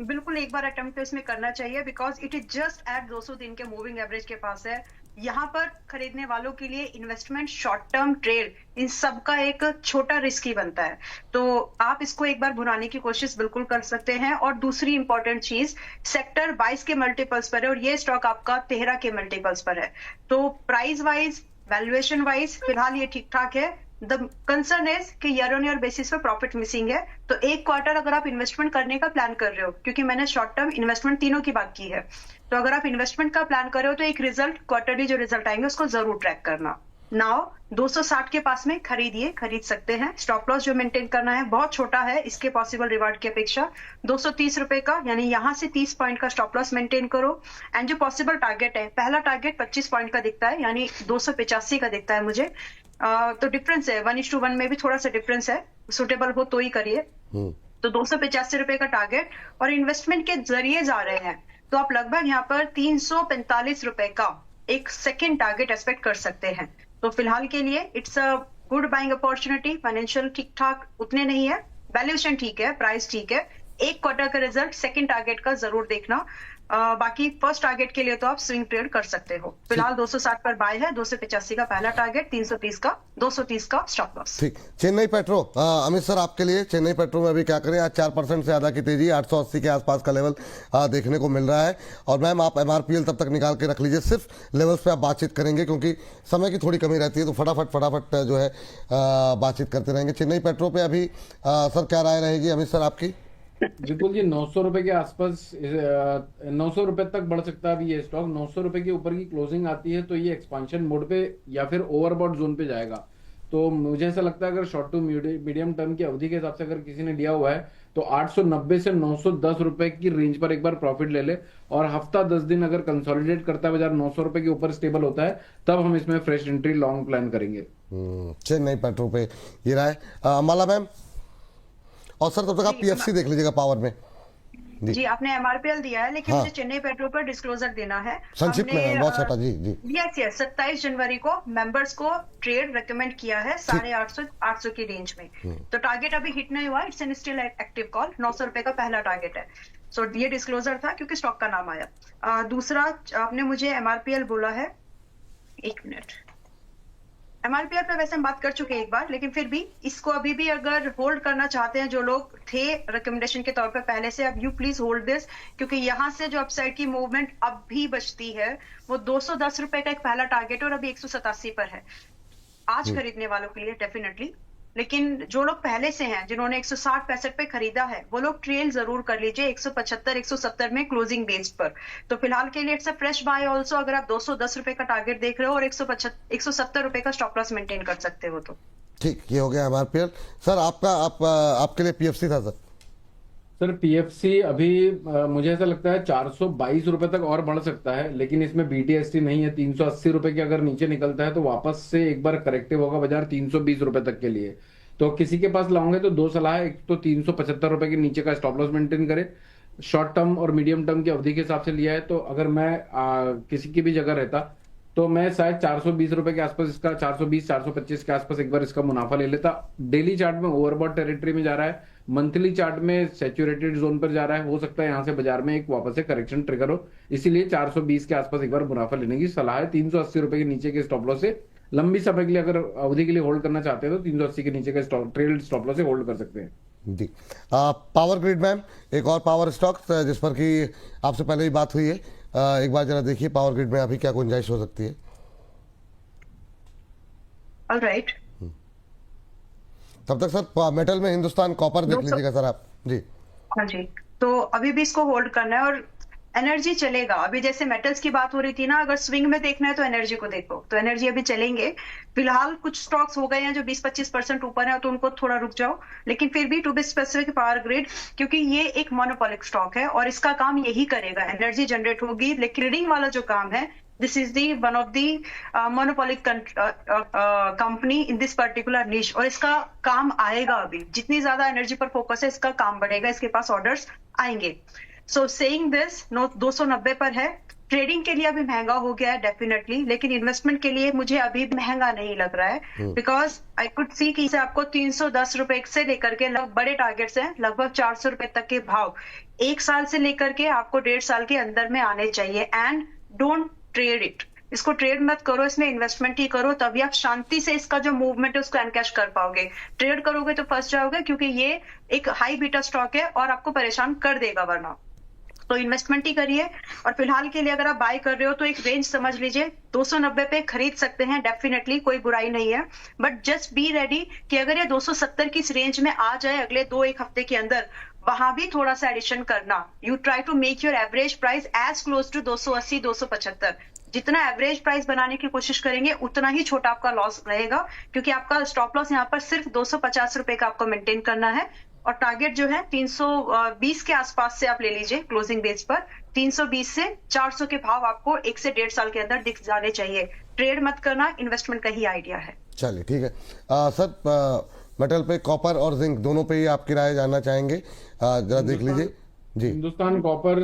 बिल्कुल एक बार अटेम्प्ट तो इसमें करना चाहिए, because it is just at 200 दिन के मूविंग एवरेज के पास है। यहाँ पर खरीदने वालों के लिए इन्वेस्टमेंट, शॉर्ट टर्म ट्रेड, इन सब का एक छोटा रिस्क ही बनता है। तो आप इसको एक बार भुनाने की कोशिश बिल्कुल कर सकते हैं। और दूसरी इंपॉर्टेंट चीज, सेक्टर 22 के मल्टीपल्स पर है और ये स्टॉक आपका 13 के मल्टीपल्स पर है। तो प्राइस वाइज, वैल्यूएशन वाइज फिलहाल ये ठीक ठाक है। द कंसर्न इज कि ईयर ऑन ईयर बेसिस पे प्रॉफिट मिसिंग है। तो एक क्वार्टर अगर आप इन्वेस्टमेंट करने का प्लान कर रहे हो, क्योंकि मैंने शॉर्ट टर्म इन्वेस्टमेंट तीनों की बात की है, तो अगर आप इन्वेस्टमेंट का प्लान कर रहे हो तो एक रिजल्ट, क्वार्टरली जो रिजल्ट आएंगे उसको जरूर ट्रैक करना। नाउ 260 के पास में खरीद सकते हैं। स्टॉप लॉस जो मेंटेन करना है बहुत छोटा है इसके पॉसिबल रिवार्ड की अपेक्षा, 230 रुपए का, यानी यहां से 30 पॉइंट का स्टॉप लॉस मेंटेन करो। एंड जो पॉसिबल टारगेट है, पहला टारगेट 25 पॉइंट का दिखता है, यानी 285 का दिखता है मुझे। तो डिफरेंस है 1:1 में भी थोड़ा सा डिफरेंस है, सुटेबल हो तो ही करिए। तो 285 रुपए का टारगेट, और इन्वेस्टमेंट के जरिए जा रहे हैं तो आप लगभग यहाँ पर 345 रुपए का एक सेकेंड टारगेट एक्सपेक्ट कर सकते हैं। तो फिलहाल के लिए it's a good buying opportunity. Financial ठीक ठाक उतने नहीं है, वैल्यूएशन ठीक है, प्राइस ठीक है। एक क्वार्टर का रिजल्ट, सेकंड टारगेट का जरूर देखना। बाकी फर्स्ट टारगेट के लिए तो आप स्विंग ट्रेड कर सकते हो। फिलहाल 260 पर बाय है, 285 का पहला टारगेट, 330 का, 230 का स्टॉप लॉस। ठीक। चेन्नई पेट्रो, अमित सर आपके लिए चेन्नई पेट्रो में अभी क्या करें? आज 4% से ज्यादा की तेजी, 880 के आसपास का लेवल देखने को मिल रहा है। और मैम, आप एमआरपीएल तब तक निकाल के रख लीजिए, सिर्फ लेवल्स पे आप बातचीत करेंगे क्योंकि समय की थोड़ी कमी रहती है, तो फटाफट जो है बातचीत करते रहेंगे। चेन्नई पेट्रो पे अभी सर क्या राय रहेगी अमित सर आपकी? बिल्कुल जी, 900 रुपए के आसपास 900 रुपए तक बढ़ सकता है अभी ये स्टॉक। 900 रुपए के ऊपर की क्लोजिंग आती है तो ये एक्सपांशन मोड पे या फिर ओवरबॉट जोन पे जाएगा। तो मुझे ऐसा लगता है अगर शॉर्ट टू मीडियम टर्म की अवधि के हिसाब से अगर किसी ने लिया हुआ है तो 890 से 910 रुपए की रेंज पर एक बार प्रॉफिट ले ले, और हफ्ता 10 दिन अगर कंसोलिडेट करता है बाजार 900 रुपए के ऊपर स्टेबल होता है, तब हम इसमें फ्रेश एंट्री लॉन्ग प्लान करेंगे। चेन्नई पेट्रो पे ये राय। अमाला मैम, और सर तब तक आप पीएफसी देख लीजिएगा पावर में। जी आपने एमआरपीएल दिया है, लेकिन मुझे चेन्नई पेट्रो पर डिस्क्लोजर देना है संक्षिप्त में, बहुत छोटा। जी जी यस 27 जनवरी को मेंबर्स को ट्रेड रेकमेंड किया है 850 की रेंज में। तो टारगेट अभी हिट नहीं हुआ, it's an still active call. 900 रुपए का पहला टारगेट है। सो ये डिस्क्लोजर था क्योंकि स्टॉक का नाम आया। दूसरा, आपने मुझे एमआरपीएल बोला है, एक मिनट। एमआरपीएल पे वैसे हम बात कर चुके हैं एक बार, लेकिन फिर भी इसको अभी भी अगर होल्ड करना चाहते हैं जो लोग थे रिकमेंडेशन के तौर पे पहले से, अब यू प्लीज होल्ड दिस, क्योंकि यहाँ से जो अपसाइड की मूवमेंट अब भी बचती है वो 210 रुपए का एक पहला टारगेट और अभी 187 पर है आज खरीदने वालों के लिए डेफिनेटली। लेकिन जो लोग पहले से हैं, जिन्होंने 160-65 पे खरीदा है, वो लोग ट्रेल जरूर कर लीजिए 175-170 में क्लोजिंग बेस पर। तो फिलहाल के लिए it's a fresh bye also, अगर आप 210 रुपए का टारगेट देख रहे हो और 170 रुपए का स्टॉप लॉस मेंटेन कर सकते हो तो ठीक। ये हो गया एमआरपीएल। सर आपके लिए पीएफसी था सर? सर पीएफसी अभी मुझे ऐसा लगता है 422 रुपए तक और बढ़ सकता है, लेकिन इसमें बीटीएसटी नहीं है। 380 रुपए के अगर नीचे निकलता है तो वापस से एक बार करेक्टिव होगा बाजार 320 रुपए तक के लिए। तो किसी के पास लाओगे तो दो सलाह है, एक तो 375 रुपए के नीचे का स्टॉप लॉस मेंटेन करे, शॉर्ट टर्म और मीडियम टर्म की अवधि के हिसाब से लिया है। तो अगर मैं किसी की भी जगह रहता तो मैं शायद 420 रुपए के आसपास इसका, 420-425 के आसपास एक बार इसका मुनाफा ले लेता। डेली चार्ट में ओवरबॉट टेरिटरी में जा रहा है, मंथली चार्ट में सैचुरेटेड जोन पर जा रहा है। हो सकता है यहां से बाजार में एक वापस से करेक्शन ट्रिगर हो, इसीलिए 420 के आसपास एक बार मुनाफा लेने की सलाह है। 380 रुपए के नीचे के स्टॉप लॉस से लंबी समय के लिए अगर अवधि के लिए होल्ड करना चाहते हैं तो 380 के नीचे का ट्रेल स्टॉप लॉस से होल्ड कर सकते हैं। जी। पावर ग्रिड मैम, एक और पावर स्टॉक जिस पर कि आपसे पहले ही बात हुई है, एक बार जरा देखिए पावर ग्रिड में अभी क्या गुंजाइश हो सकती है। ऑलराइट। तब तक सर मेटल में हिंदुस्तान कॉपर देख 200 लीजिएगा सर आप जी। हाँ जी, तो अभी भी इसको होल्ड करना है और एनर्जी चलेगा। अभी जैसे मेटल्स की बात हो रही थी ना, अगर स्विंग में देखना है तो एनर्जी को देखो, तो एनर्जी अभी चलेंगे। फिलहाल कुछ स्टॉक्स हो गए हैं जो 20-25% ऊपर है, तो उनको थोड़ा रुक जाओ। लेकिन फिर भी to be specific Power Grid, क्योंकि ये एक मोनोपोलिक स्टॉक है और इसका काम यही करेगा, एनर्जी जनरेट होगी। लेकिन रीडिंग वाला जो काम है, this is the one of the monopolic company in this particular niche, और इसका काम आएगा। अभी जितनी ज्यादा एनर्जी पर फोकस है, इसका काम बढ़ेगा, इसके पास ऑर्डर्स आएंगे। सो सेइंग दिस, 290 पर है। ट्रेडिंग के लिए अभी महंगा हो गया है डेफिनेटली, लेकिन इन्वेस्टमेंट के लिए मुझे अभी महंगा नहीं लग रहा है, बिकॉज आई कुड सी कि इसे आपको 310 रुपए से लेकर के लगभग बड़े टारगेट्स हैं, लगभग 400 रुपए तक के भाव 1 साल से लेकर के आपको 1.5 साल के अंदर में आने चाहिए। एंड डोंट ट्रेड इट, इसको ट्रेड मत करो, इसमें इन्वेस्टमेंट ही करो, तभी आप शांति से इसका जो मूवमेंट है उसको एनकैश कर पाओगे। ट्रेड करोगे तो फंस जाओगे, क्योंकि ये एक हाई बीटा स्टॉक है और आपको परेशान कर देगा वरना। तो इन्वेस्टमेंट ही करिए। और फिलहाल के लिए अगर आप बाय कर रहे हो तो एक रेंज समझ लीजिए, 290 पे खरीद सकते हैं, डेफिनेटली कोई बुराई नहीं है। बट जस्ट बी रेडी कि अगर ये 270 की इस रेंज में आ जाए अगले 2-1 हफ्ते के अंदर, वहां भी थोड़ा सा एडिशन करना। You try to make your average price as close to 280-275। जितना एवरेज प्राइस बनाने की कोशिश करेंगे उतना ही छोटा आपका लॉस रहेगा, क्योंकि आपका स्टॉप लॉस यहाँ पर सिर्फ 250 रुपए का आपको मेंटेन करना है। और टारगेट जो है 320 के आसपास से आप ले लीजिए क्लोजिंग बेस पर। 320 से 400 के भाव आपको 1 से 1.5 साल के अंदर दिख जाने चाहिए। ट्रेड मत करना, इन्वेस्टमेंट का ही आइडिया है। चलिए ठीक है। सर मेटल पे कॉपर और जिंक दोनों पे ही आपकी राय जानना चाहेंगे, जरा देख लीजिए जी। हिंदुस्तान कॉपर,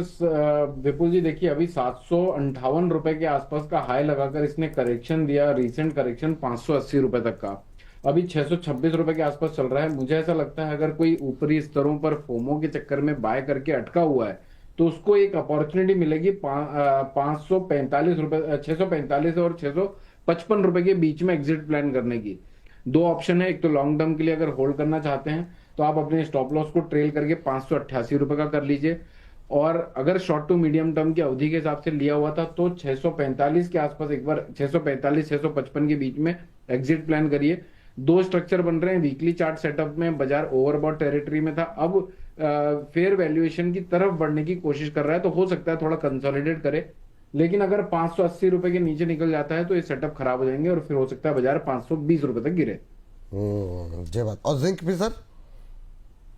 विपुल जी देखिए, अभी 758 रुपए के आसपास का हाई लगाकर इसने करेक्शन दिया, रिसेंट करेक्शन 580 रुपए तक का, अभी 626 रुपए के आसपास चल रहा है। मुझे ऐसा लगता है अगर कोई ऊपरी स्तरों पर फोमो के चक्कर में बाय करके अटका हुआ है तो उसको एक अपॉर्चुनिटी मिलेगी 545 रुपए, 645 और 655 रुपए के बीच में एग्जिट प्लान करने की। 2 ऑप्शन है, एक तो लॉन्ग टर्म के लिए अगर होल्ड करना चाहते हैं तो आप अपने स्टॉप लॉस को ट्रेल करके 588 रुपए का कर लीजिए, और अगर शॉर्ट टू मीडियम टर्म की अवधि के हिसाब से लिया हुआ था तो 645 के आसपास एक बार 645-655 के बीच में एग्जिट प्लान करिए। 2 स्ट्रक्चर बन रहे हैं। वीकली चार्ट सेटअप में बाजार ओवरबॉट टेरिटरी में था, अब फेयर वैल्यूएशन की तरफ बढ़ने की कोशिश कर रहा है, तो हो सकता है थोड़ा कंसोलिडेट करे। लेकिन अगर 580 रुपए के नीचे निकल जाता है तो ये सेटअप खराब हो जाएंगे और फिर हो सकता है बाजार 520 रुपए तक गिरे। जय बात। और जिंक भी सर,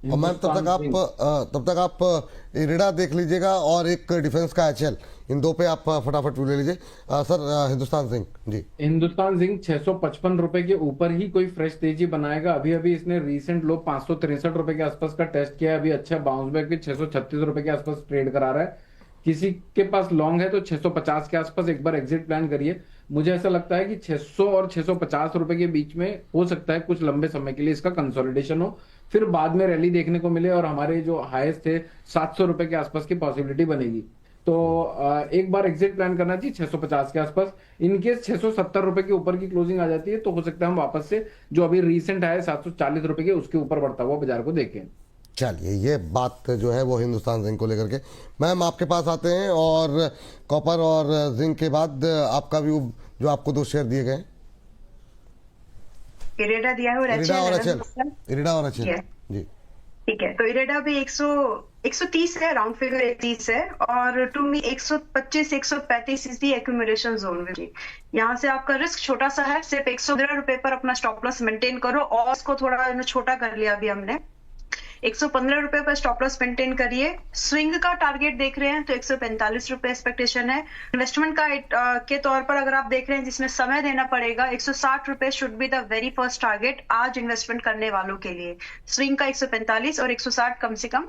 और मैम तब तक आप इरिडा देख लीजिएगा और एक डिफेंस का एचएल, इन 2 पे आप फटाफट ले लीजिए। सर हिंदुस्तान जिंक जी। हिंदुस्तान जिंक 655 रुपए के ऊपर ही कोई फ्रेश तेजी बनाएगा। अभी अभी इसने रीसेंट लो 563 रुपए के आसपास का टेस्ट किया है, अभी अच्छा बाउंस बैक भी 636 रुपए के आसपास ट्रेड करा रहा है। किसी के पास लॉन्ग है तो 650 के आसपास एक बार एग्जिट प्लान करिए। मुझे ऐसा लगता है कि 600 और 650 रुपए के बीच में हो सकता है कुछ लंबे समय के लिए इसका कंसोलिडेशन हो, फिर बाद में रैली देखने को मिले और हमारे जो हाईएस्ट थे 700 रुपए के आसपास की पॉसिबिलिटी बनेगी। तो एक बार एग्जिट प्लान करना चाहिए 650 के आसपास। इनकेस 670 रुपए के ऊपर की क्लोजिंग आ जाती है तो हो सकता है हम वापस से जो अभी रीसेंट आए 740 रुपए के उसके ऊपर बढ़ता हुआ बाजार को देखें। चलिए, ये बात जो है वो हिंदुस्तान जिंक को लेकर के। मैम आपके पास आते हैं, और कॉपर और जिंक के बाद आपका व्यू, जो आपको 2 शेयर दिए गए, इरेडा दिया है और इरिडा और एचएल जी। ठीक है, तो इरेडा भी 130 है, राउंड फिगर 130 है, और to me 125-135 is the accumulation zone में जी। यहाँ से आपका रिस्क छोटा सा है, सिर्फ 115 रुपए पर अपना स्टॉप लॉस मेंटेन करो, और इसको थोड़ा छोटा कर लिया अभी हमने। 115 रुपए पर स्टॉप लॉस मेंटेन करिए। स्विंग का टारगेट देख रहे हैं तो 145 रुपए एक्सपेक्टेशन है। इन्वेस्टमेंट का के तौर पर अगर आप देख रहे हैं जिसमें समय देना पड़ेगा, 160 रुपए should be the very first target आज इन्वेस्टमेंट करने वालों के लिए। स्विंग का 145 और 160 कम से कम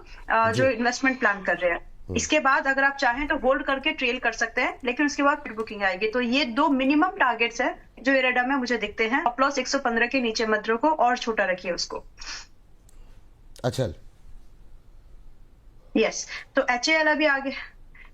जो इन्वेस्टमेंट प्लान कर रहे हैं। इसके बाद अगर आप चाहें तो होल्ड करके ट्रेल कर सकते हैं, लेकिन उसके बाद फिर बुकिंग आएगी। तो ये 2 मिनिमम टारगेट्स है जो इरेडा में मुझे दिखते हैं। स्टॉप लॉस 115 के नीचे मत रखो और छोटा रखिए उसको। अच्छा यस, तो एचएएल अभी आगे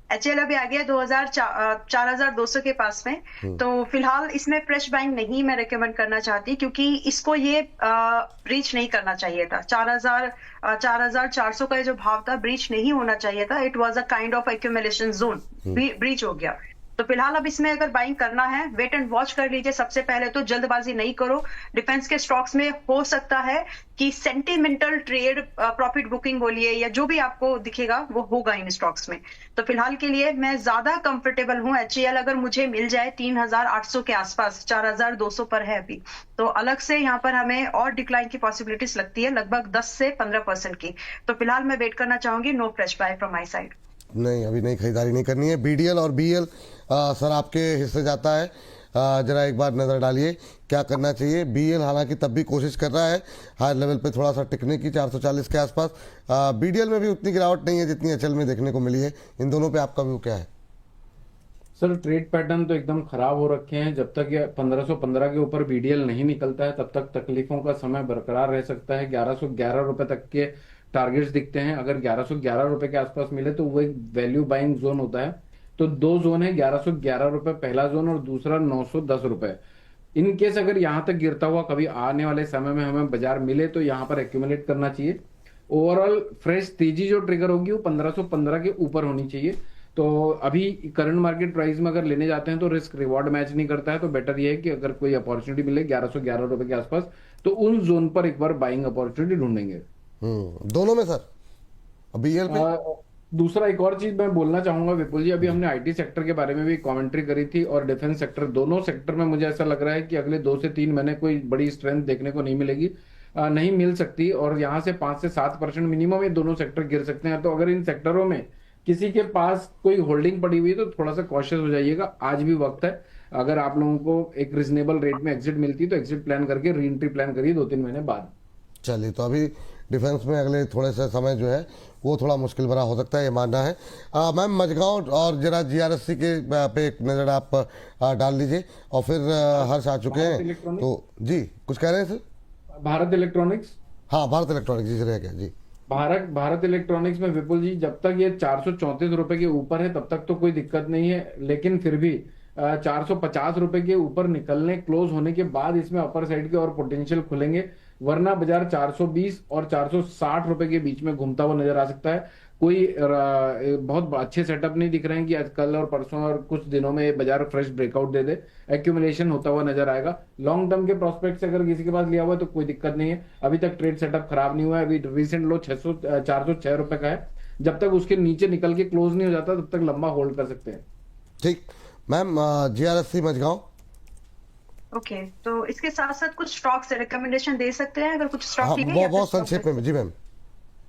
HL अभी आ गया 4200 के पास में। तो फिलहाल इसमें फ्रेश बाइंग नहीं मैं रेकमेंड करना चाहती, क्योंकि इसको ये ब्रीच नहीं करना चाहिए था। 4400 का ये जो भाव था ब्रीच नहीं होना चाहिए था। It was a kind of accumulation zone, breach हो गया। तो फिलहाल अब इसमें अगर बाइंग करना है, वेट एंड वॉच कर लीजिए। सबसे पहले तो जल्दबाजी नहीं करो। डिफेंस के स्टॉक्स में हो सकता है कि सेंटिमेंटल ट्रेड, प्रॉफिट बुकिंग बोलिए या जो भी आपको दिखेगा वो होगा इन स्टॉक्स में। तो फिलहाल के लिए मैं ज्यादा कंफर्टेबल हूं। HCL अगर मुझे मिल जाए 3800 के आसपास, 4200 पर है अभी, तो अलग से यहाँ पर हमें और डिक्लाइन की पॉसिबिलिटीज लगती है, लगभग 10 से 15% की। तो फिलहाल मैं वेट करना चाहूंगी। No fresh buy from my side. नहीं, अभी नहीं खरीदारी नहीं करनी है। BDL और BL सर आपके हिस्से जाता है, जरा एक बार नज़र डालिए क्या करना चाहिए। BL हालांकि तब भी कोशिश कर रहा है हायर लेवल पे थोड़ा सा टिकने की, 440 के आसपास। BDL में भी उतनी गिरावट नहीं है जितनी HL में देखने को मिली है। इन दोनों पे आपका व्यू क्या है? सर ट्रेड पैटर्न तो एकदम खराब हो रखे हैं। जब तक ये 1515 के ऊपर BDL नहीं निकलता है तब तक तकलीफों का समय बरकरार रह सकता है। 1111 रुपए तक के टारगेट्स दिखते हैं। अगर 1111 रुपए के आसपास मिले तो वो एक वैल्यू बाइंग जोन होता है। तो दो जोन है, 1111 रुपए पहला जोन और दूसरा 910 रुपए। इन केस अगर यहाँ तक गिरता हुआ कभी आने वाले समय में हमें बाजार मिले तो यहाँ पर एक्यूमुलेट करना चाहिए। ओवरऑल फ्रेश तेजी जो ट्रिगर होगी वो 1515 के ऊपर होनी चाहिए। तो अभी करंट मार्केट प्राइस में अगर लेने जाते हैं तो रिस्क रिवॉर्ड मैच नहीं करता है। तो बेटर ये है कि अगर कोई अपॉर्चुनिटी मिले 1111 रुपए के आसपास तो उन जोन पर एक बार बाइंग अपॉर्चुनिटी ढूंढेंगे। दोनों में सर, BL पे दूसरा एक और चीज मैं बोलना चाहूंगा विपुल जी, अभी हमने IT सेक्टर के बारे में भी कमेंट्री करी थी और डिफेंस सेक्टर, दोनों सेक्टर में मुझे ऐसा लग रहा है कि अगले 2 से 3 महीने कोई बड़ी स्ट्रेंथ देखने को नहीं मिलेगी, नहीं मिल सकती। और यहाँ से 5 से 7% मिनिमम ये दोनों सेक्टर गिर सकते हैं। तो अगर इन सेक्टरों में किसी के पास कोई होल्डिंग पड़ी हुई है तो थोड़ा सा कॉशियस हो जाइएगा। आज भी वक्त है। अगर आप लोगों को एक रिजनेबल रेट में एग्जिट मिलती है तो एग्जिट प्लान करके री एंट्री प्लान करिए 2-3 महीने बाद। चलिए, तो अभी डिफेंस में अगले थोड़े से समय जो है वो थोड़ा मुश्किल भरा हो सकता है, ये मानना है। मैम मझगांव और जरा GRSC के पे एक नज़र आप डाल लीजिए। और फिर हर्ष आ चुके हैं तो जी कुछ कह रहे हैं सर? भारत इलेक्ट्रॉनिक्स, हाँ भारत इलेक्ट्रॉनिक्स जी रह गया जी। भारत इलेक्ट्रॉनिक्स में विपुल जी जब तक ये 434 रुपए के ऊपर है तब तक तो कोई दिक्कत नहीं है, लेकिन फिर भी 450 रुपए के ऊपर निकलने क्लोज होने के बाद इसमें अपर साइड के और पोटेंशियल खुलेंगे। वरना बाजार 420 और 460 रुपए के बीच में घूमता हुआ नजर आ सकता है। कोई बहुत अच्छे सेटअप नहीं दिख रहे हैं कि आज कल और परसों और कुछ दिनों में बाजार फ्रेश ब्रेकआउट दे दे, एक्यूमुलेशन होता हुआ नजर आएगा। लॉन्ग टर्म के प्रोस्पेक्ट से अगर किसी के पास लिया हुआ है तो कोई दिक्कत नहीं है। अभी तक ट्रेड सेटअप खराब नहीं हुआ है। अभी रिसेंट लो 406 रुपए का है। जब तक उसके नीचे निकल के क्लोज नहीं हो जाता तब तक लंबा होल्ड कर सकते हैं। ठीक मैम, GRSC मझगांव। ओके, तो इसके साथ साथ कुछ स्टॉक्स रिकमेंडेशन दे सकते हैं अगर कुछ स्टॉक हाँ, ठीक है? बहुत संक्षेप में जी मैम।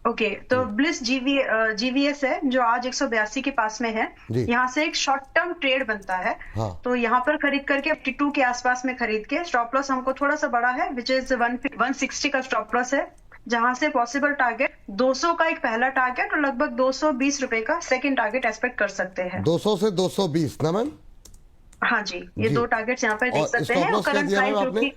ओके, तो ब्लिस GVS है जो आज 182 के पास में है। जी। यहाँ से एक शॉर्ट टर्म ट्रेड बनता है। हाँ। तो यहाँ पर खरीद करके 52 के आसपास में खरीद के, स्टॉप लॉस हमको थोड़ा सा बड़ा है विच इज 160 का स्टॉप लॉस है, जहां से पॉसिबल टारगेट 200 का एक पहला टारगेट और लगभग 220 रुपए का सेकंड टारगेट एक्सपेक्ट कर सकते हैं। 200 से 220 ना मैम? हाँ जी, ये जी। दो टारगेट्स यहाँ पर देख और सकते stop हैं। loss क्या करंट दिया प्राइस मैम जो आपने? कि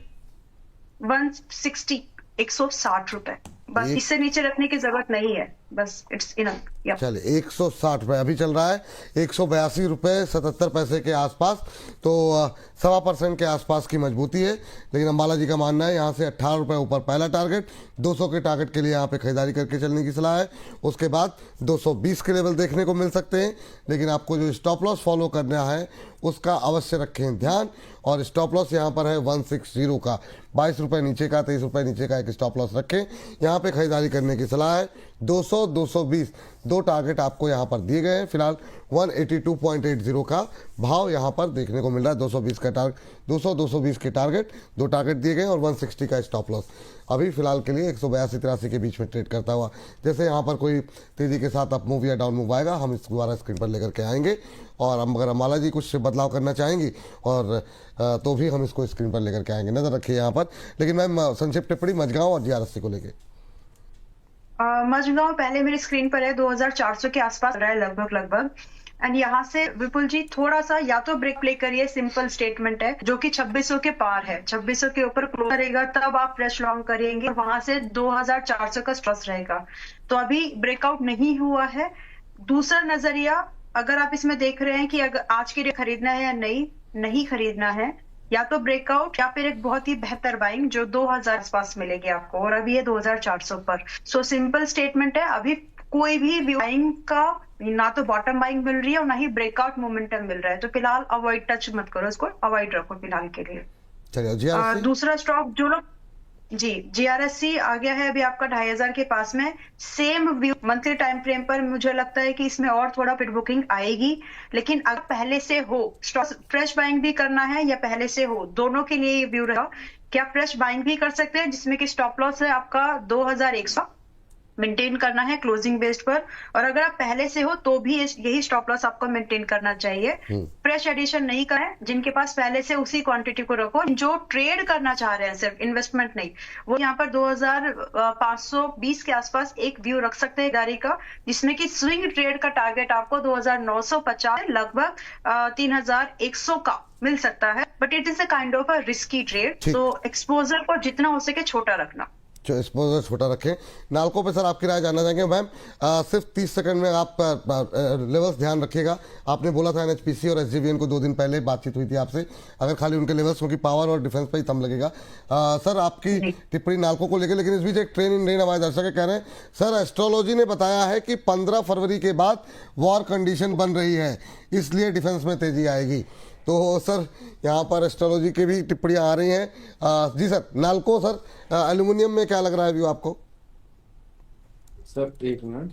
160 160 रुपए, बस एक- इससे नीचे रखने की जरूरत नहीं है, बस इट्स इनफ। चलिए 160 रुपये अभी चल रहा है, 182 रुपये 77 पैसे के आसपास। तो 1.25% के आसपास की मजबूती है। लेकिन अंबाला जी का मानना है यहाँ से 18 रुपये ऊपर पहला टारगेट, 200 के टारगेट के लिए यहाँ पे खरीदारी करके चलने की सलाह है। उसके बाद 220 के लेवल देखने को मिल सकते हैं। लेकिन आपको जो स्टॉप लॉस फॉलो करना है उसका अवश्य रखें ध्यान। और स्टॉप लॉस यहाँ पर है 160 का, 22 रुपये नीचे का, 23 रुपये नीचे का एक स्टॉप लॉस रखें। यहाँ पे खरीदारी करने की सलाह है। 200 220 दो टारगेट आपको यहाँ पर दिए गए हैं। फिलहाल 182.80 का भाव यहाँ पर देखने को मिल रहा है। 220 का टारगेट, 220 के टारगेट, दो टारगेट दिए गए और 160 का स्टॉप लॉस अभी फिलहाल के लिए 182-83 के बीच में ट्रेड करता हुआ। जैसे यहाँ पर कोई तेजी के साथ अप मूव या डाउन मूव आएगा हम इस दोबारा स्क्रीन पर लेकर के आएंगे। और अगर अम्बाला जी कुछ बदलाव करना चाहेंगी और तो भी हम इसको स्क्रीन पर लेकर के आएंगे, नजर रखिए यहाँ पर। लेकिन मैम संक्षिप्त टिप्पणी मझगांव और GRSC को लेकर। मझगांव पहले मेरी स्क्रीन पर है 2400 के आसपास रहा है लगभग। एंड यहाँ से विपुल जी थोड़ा सा या तो ब्रेक प्ले करिए, सिंपल स्टेटमेंट है, जो कि 2600 के पार है। 2600 के ऊपर क्लोज करेगा तब आप फ्रेश लॉन्ग करेंगे, वहां से 2400 का स्ट्रेस रहेगा। तो अभी ब्रेकआउट नहीं हुआ है। दूसरा नजरिया अगर आप इसमें देख रहे हैं कि अगर आज के लिए खरीदना है या नहीं खरीदना है, या तो ब्रेकआउट या फिर एक बहुत ही बेहतर बाइंग जो 2000 आसपास मिलेगी आपको, और अभी ये 2400 पर। सो सिंपल स्टेटमेंट है, अभी कोई भी बाइंग का ना तो बॉटम बाइंग मिल रही है और ना ही ब्रेकआउट मोमेंटम मिल रहा है, तो फिलहाल अवॉइड, टच मत करो इसको, अवॉइड रखो फिलहाल के लिए। चलिए GRSC दूसरा स्टॉक जो लोग, जी GRSC आ गया है अभी आपका 2500 के पास में। Same view monthly time frame पर मुझे लगता है कि इसमें और थोड़ा पिट बुकिंग आएगी, लेकिन अगर पहले से हो स्टॉक फ्रेश बाइंग भी करना है या पहले से हो, दोनों के लिए ये व्यू रहेगा कि आप फ्रेश बाइंग भी कर सकते हैं, जिसमें कि स्टॉप लॉस है आपका 2100 मेंटेन करना है क्लोजिंग बेस्ड पर, और अगर आप पहले से हो तो भी यही स्टॉप लॉस आपको मेंटेन करना चाहिए। फ्रेश एडिशन नहीं करें, जिनके पास पहले से उसी क्वांटिटी को रखो। जो ट्रेड करना चाह रहे हैं सिर्फ इन्वेस्टमेंट नहीं, वो यहाँ पर 2520 के आसपास एक व्यू रख सकते हैं गाड़ी का, जिसमें कि स्विंग ट्रेड का टारगेट आपको 2950 लगभग 3100 का मिल सकता है, but it is a kind of a risky trade, तो एक्सपोजर को जितना हो सके छोटा रखना। जो एक्सपोजर छोटा रखें। नाल्को पे सर आपकी राय जानना चाहेंगे मैम। सिर्फ 30 सेकंड में आप लेवल्स ध्यान रखिएगा। आपने बोला था NHPC और SJVN को 2 दिन पहले बातचीत हुई थी आपसे, अगर खाली उनके लेवल्स, क्योंकि पावर और डिफेंस पे ही तम लगेगा। सर आपकी टिप्पणी नाल्को को लेकर, लेकिन इस बीच एक ट्रेन इन रेन हमारे दर्शक कह रहे हैं सर एस्ट्रोलॉजी ने बताया है कि 15 फरवरी के बाद वॉर कंडीशन बन रही है, इसलिए डिफेंस में तेजी आएगी। तो सर यहाँ पर एस्ट्रोलॉजी की भी टिप्पणियाँ आ रही हैं। जी सर, नाल्को सर एल्यूमिनियम में क्या लग रहा है व्यू आपको? सर एक मिनट,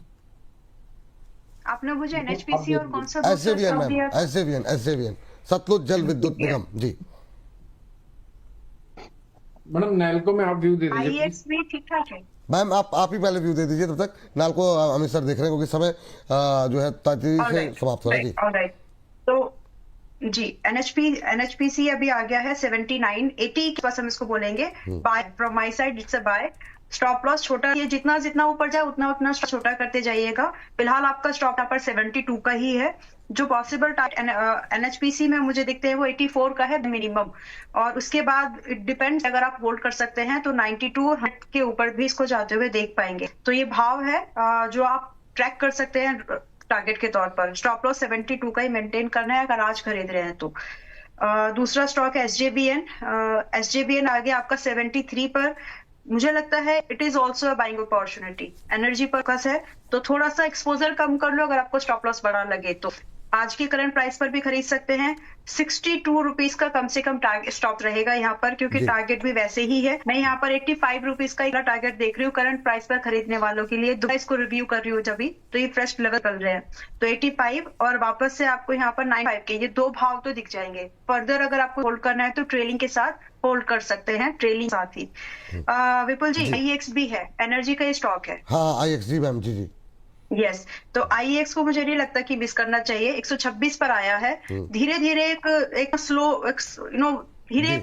आपने मुझे NHPC और कौन सा SJVN मैम, SJVN सतलुज जल विद्युत निगम। जी मैडम नाल्को में आप व्यू दे दीजिए। IEX भी ठीक ठाक है मैम, आप ही पहले व्यू दे दीजिए, तब तक नाल्को अमित सर देख रहे हैं, क्योंकि समय जो है तेजी से समाप्त हो रहा है। जी ऑलराइट, तो जी NHPC अभी आ गया है 7980 के पास, हम इसको बोलेंगे buy. From my side it's a buy. Stop loss छोटा, ये जितना जितना ऊपर जाए उतना उतना छोटा करते जाइएगा। फिलहाल आपका स्टॉप यहाँ पर 72 का ही है। जो पॉसिबल NHPC में मुझे दिखते हैं वो 84 का है मिनिमम, और उसके बाद इट डिपेंड्स, अगर आप होल्ड कर सकते हैं तो 92 के ऊपर भी इसको जाते हुए देख पाएंगे। तो ये भाव है जो आप ट्रैक कर सकते हैं टारगेट के तौर पर। स्टॉप लॉस 72 का ही मेंटेन करना है अगर आज खरीद रहे हैं तो। दूसरा स्टॉक है SJVN। SJVN आगे आपका 73 पर। मुझे लगता है it is also a buying opportunity. Energy purpose है तो थोड़ा सा एक्सपोजर कम कर लो, अगर आपको स्टॉप लॉस बड़ा लगे तो। आज के करंट प्राइस पर भी खरीद सकते हैं। 62 रुपीज का कम से कम टारगेट स्टॉप रहेगा यहाँ पर, क्योंकि टारगेट भी वैसे ही है। मैं यहाँ पर 85 रुपीज का टारगेट देख रही हूँ करंट प्राइस पर खरीदने वालों के लिए। दो इसको रिव्यू कर रही हूँ जब भी, तो ये फ्रेश लेवल चल रहे हैं, तो 85 और वापस से आपको यहाँ पर 95 के ये दो भाव तो दिख जाएंगे। फर्दर अगर आपको होल्ड करना है तो ट्रेलिंग के साथ होल्ड कर सकते हैं, ट्रेलिंग साथ ही। विपुल जी, IEX भी है, एनर्जी का ही स्टॉक है। हाँ IEX जी मैम, जी यस, तो IEX को मुझे नहीं लगता कि मिस करना चाहिए। 126 पर आया है। धीरे धीरे एक स्लो धीरे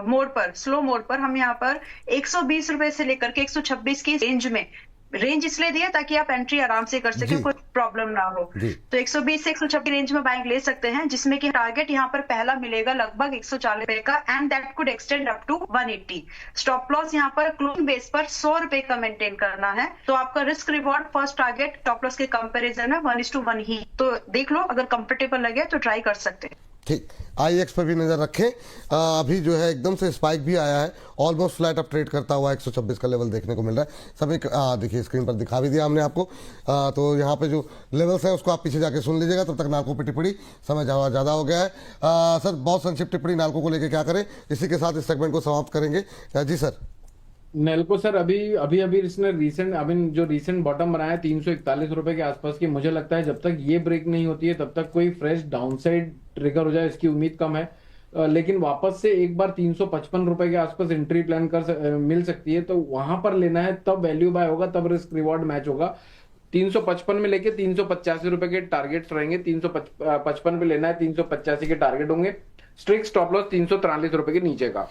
मोड पर, स्लो मोड पर हम यहाँ पर 120 रुपए से लेकर के 126 की रेंज में, रेंज इसलिए दिया ताकि आप एंट्री आराम से कर सके, कोई प्रॉब्लम ना हो। तो 120 से 126 रेंज में बाइंग ले सकते हैं, जिसमें कि टारगेट यहाँ पर पहला मिलेगा लगभग 140 रुपए का, and that could extend up to 180। Stop loss यहाँ पर क्लोजिंग बेस पर 100 रुपए का मेंटेन करना है। तो आपका risk reward first target stop loss के कंपेरिजन में 1:1 ही। तो देख लो, अगर कंफर्टेबल लगे तो ट्राई कर सकते हैं। ठीक, IEX पर भी नजर रखें। अभी जो है एकदम से स्पाइक भी आया है, ऑलमोस्ट फ्लैट अप ट्रेड करता हुआ 126 का लेवल देखने को मिल रहा है। सभी देखिए स्क्रीन पर दिखा भी दिया हमने आपको। तो यहाँ पे जो लेवल्स हैं उसको आप पीछे जाके सुन लीजिएगा। तब तक नाल्को पे टिप्पणी, समय ज़्यादा हो गया है। सर बहुत संक्षिप्त टिप्पणी नाल्को को लेकर क्या करें, इसी के साथ इस सेगमेंट को समाप्त करेंगे। जी सर। नेल्को सर अभी इसने रीसेंट बॉटम बनाया 341 रुपए के आसपास की। मुझे लगता है जब तक ये ब्रेक नहीं होती है तब तक कोई फ्रेश डाउनसाइड ट्रिगर हो जाए इसकी उम्मीद कम है। लेकिन वापस से एक बार 355 रुपए के आसपास एंट्री प्लान मिल सकती है, तो वहां पर लेना है, तब वैल्यू बाय होगा, तब रिस्क रिवॉर्ड मैच होगा। 355 में लेके 385 रुपए के टारगेट्स रहेंगे। 355 पे लेना है, 385 के टारगेट होंगे। स्ट्रिक्ट स्टॉप लॉस 343 रुपए के नीचे का।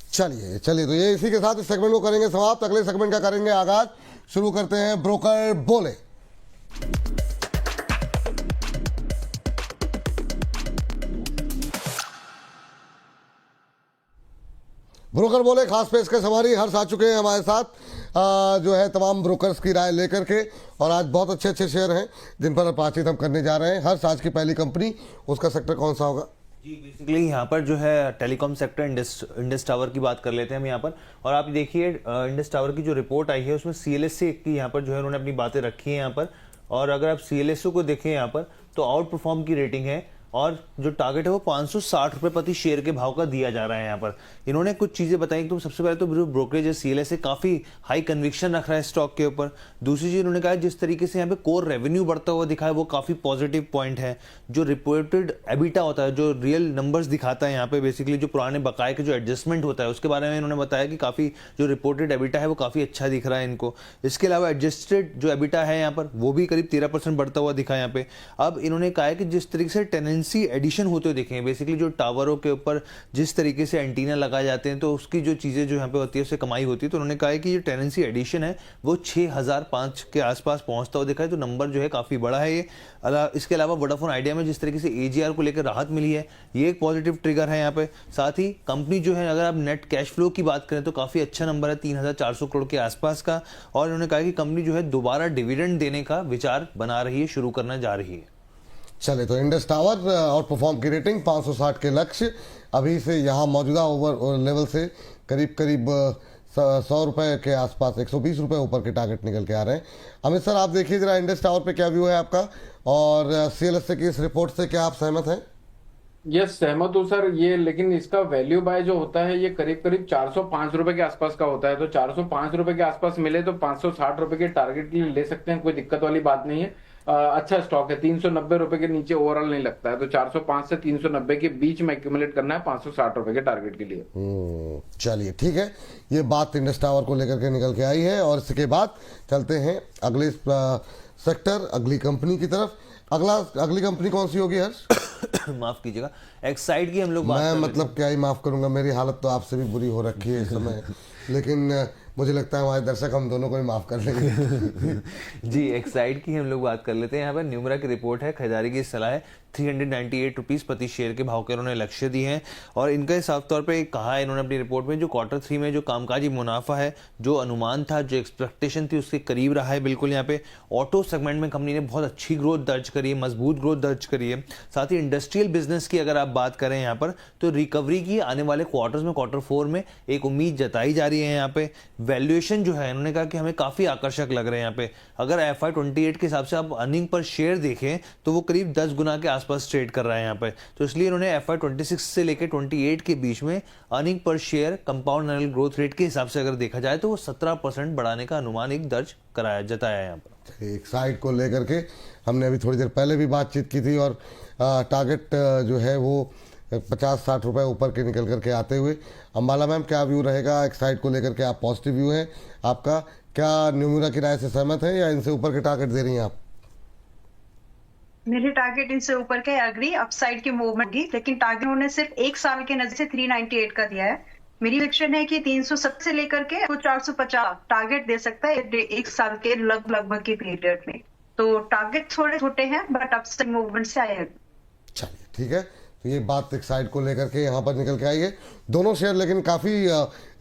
चलिए तो ये इसी के साथ इस सेगमेंट को करेंगे समाप्त। अगले सेगमेंट का करेंगे आगाज। शुरू करते हैं ब्रोकर बोले। ब्रोकर बोले खास पेशकश हमारी हर्ष आ चुके हैं हमारे साथ जो है तमाम ब्रोकर्स की राय लेकर के, और आज बहुत अच्छे अच्छे शेयर हैं जिन पर बातचीत हम करने जा रहे हैं। हर्ष, आज की पहली कंपनी, उसका सेक्टर कौन सा होगा? जी, बेसिकली यहाँ पर जो है टेलीकॉम सेक्टर इंडस टावर की बात कर लेते हैं हम यहाँ पर। और आप देखिए इंडस टावर की जो रिपोर्ट आई है उसमें CLSA की यहाँ पर जो है उन्होंने अपनी बातें रखी हैं यहाँ पर। और अगर आप CLSA को देखें यहाँ पर तो आउट परफॉर्म की रेटिंग है, और जो टारगेट है वो 560 रुपए प्रति शेयर के भाव का दिया जा रहा है यहाँ पर। इन्होंने कुछ चीजें बताई। तो सबसे पहले तो ब्रोकरेज है CLSA काफी हाई कन्विक्शन रख रहा है स्टॉक के ऊपर। दूसरी चीज इन्होंने कहा जिस तरीके से यहाँ पे कोर रेवेन्यू बढ़ता हुआ दिखा है वो काफी पॉजिटिव पॉइंट है। जो रिपोर्टेड एबिटा होता है, जो रियल नंबर्स दिखाता है यहाँ पे, बेसिकली जो पुराने बकाये के जो एडजस्टमेंट होता है उसके बारे में इन्होंने बताया कि काफी जो रिपोर्टेड एबिटा है वो काफी अच्छा दिख रहा है इनको। इसके अलावा एडजस्टेड जो एबिटा है यहाँ पर वो भी करीब 13% बढ़ता हुआ दिखा है यहाँ पे। अब इन्होंने कहा है कि जिस तरीके से टेनेंसी एडिशन होते हुए देखें, बेसिकली जो टावरों के ऊपर जिस तरीके से एंटीना लगाए जाते हैं तो उसकी जो चीजें जो यहाँ पे होती है उससे कमाई होती है। तो उन्होंने कहा है कि जो टेनेंसी एडिशन है वो 6005 के आसपास पहुंचता हुआ दिखा है, तो नंबर जो है काफी बड़ा है ये। इसके अलावा वोडाफोन आइडिया में जिस तरीके से AGR को लेकर राहत मिली है, ये एक पॉजिटिव ट्रिगर है यहाँ पे। साथ ही कंपनी जो है, अगर आप नेट कैश फ्लो की बात करें तो काफी अच्छा नंबर है 3400 करोड़ के आसपास का। और उन्होंने कहा कि कंपनी जो है दोबारा डिविडेंड देने का विचार बना रही है, शुरू करना जा रही है। चले, तो इंडस टावर आउट परफॉर्म की रेटिंग 560 के लक्ष्य अभी से यहाँ मौजूदा ओवर लेवल से करीब 100 रुपए के आसपास, 120 रुपए ऊपर के टारगेट निकल के आ रहे हैं। अमित सर, आप देखिए जरा इंडस टावर पे क्या व्यू है आपका, और CLSA की इस रिपोर्ट से क्या आप सहमत हैं? यस, सहमत हूँ सर। ये लेकिन इसका वैल्यू बाय जो होता है ये करीब करीब 405 रुपए के आसपास का होता है। तो 405 रुपए के आसपास मिले तो 560 रुपए के टारगेट के लिए ले सकते हैं, कोई दिक्कत वाली बात नहीं है। अच्छा स्टॉक है, 390 रुपए के नीचे ओवरऑल नहीं लगता है। तो 405 से 390 के बीच में एक्यूमुलेट करना है 560 रुपए के टारगेट के लिए। चलिए ठीक है, ये बात इंडस टावर को लेकर के निकल के आई है। और इसके बाद चलते हैं अगले सेक्टर, अगली कंपनी की तरफ। अगली कंपनी कौन सी होगी हर्ष? माफ कीजिएगा, एक्साइड की हम लोग मैं मतलब क्या ही माफ करूंगा, मेरी हालत तो आपसे भी बुरी हो रखी है इस समय, लेकिन मुझे लगता है हमारे दर्शक हम दोनों को भी माफ कर लेंगे। जी, एक्साइड की हम लोग बात कर लेते हैं। यहाँ पर न्यूमरा की रिपोर्ट है, खरीदारी की सलाह है, 398 रुपीज प्रति शेयर के भाव के उन्होंने लक्ष्य दिए हैं। और इनका साफ तौर पे कहा है इन्होंने अपनी रिपोर्ट में, जो Q3 में जो कामकाजी मुनाफा है, जो अनुमान था, जो एक्सपेक्टेशन थी उसके करीब रहा है बिल्कुल। यहाँ पे ऑटो सेगमेंट में कंपनी ने बहुत अच्छी ग्रोथ दर्ज करी है, मजबूत ग्रोथ दर्ज करी है। साथ ही इंडस्ट्रियल बिजनेस की अगर आप बात करें यहाँ पर, तो रिकवरी की आने वाले क्वार्टर्स में, Q4 में एक उम्मीद जताई जा रही है। यहाँ पे वैल्यूएशन जो है इन्होंने कहा कि हमें काफी आकर्षक लग रहे हैं यहाँ पे। अगर FY28 के हिसाब से आप अर्निंग पर शेयर देखें तो वो करीब 10 गुना के आसपास ट्रेड कर रहा है यहाँ पे। तो इसलिए इन्होंने FY26 से लेकर 28 के बीच में earning per share compound annual growth rate के हिसाब से अगर देखा जाए तो वो 17% बढ़ाने का अनुमान एक दर्ज कराया जताया है यहाँ पर। एक साइड को लेकर के हमने अभी थोड़ी देर पहले भी बातचीत की थी, और टारगेट जो है वो 50-60 रुपए ऊपर के निकल करके आते हुए। अंबाला मैम, क्या व्यू रहेगा एक्साइड को लेकर के? आप पॉजिटिव व्यू है आपका, क्या न्यूमरा की राय से सहमत है या इनसे ऊपर के टारगेट दे रही हैं आप? मेरे टारगेट इनसे ऊपर के एग्री, अपसाइड की मूवमेंट की, लेकिन टारगेट उन्होंने सिर्फ एक साल के नजर से 398 का दिया है। मेरी प्रेडिक्शन है कि 370 से लेकर के 450 टारगेट दे सकता है एक साल के लगभग के पीरियड में। तो टारगेट थोड़े छोटे हैं बट अपसाइड मूवमेंट से आए हैं। चलिए ठीक है, तो ये बात एक साइड को लेकर के यहाँ पर निकल के आई है। दोनों शेयर लेकिन काफ़ी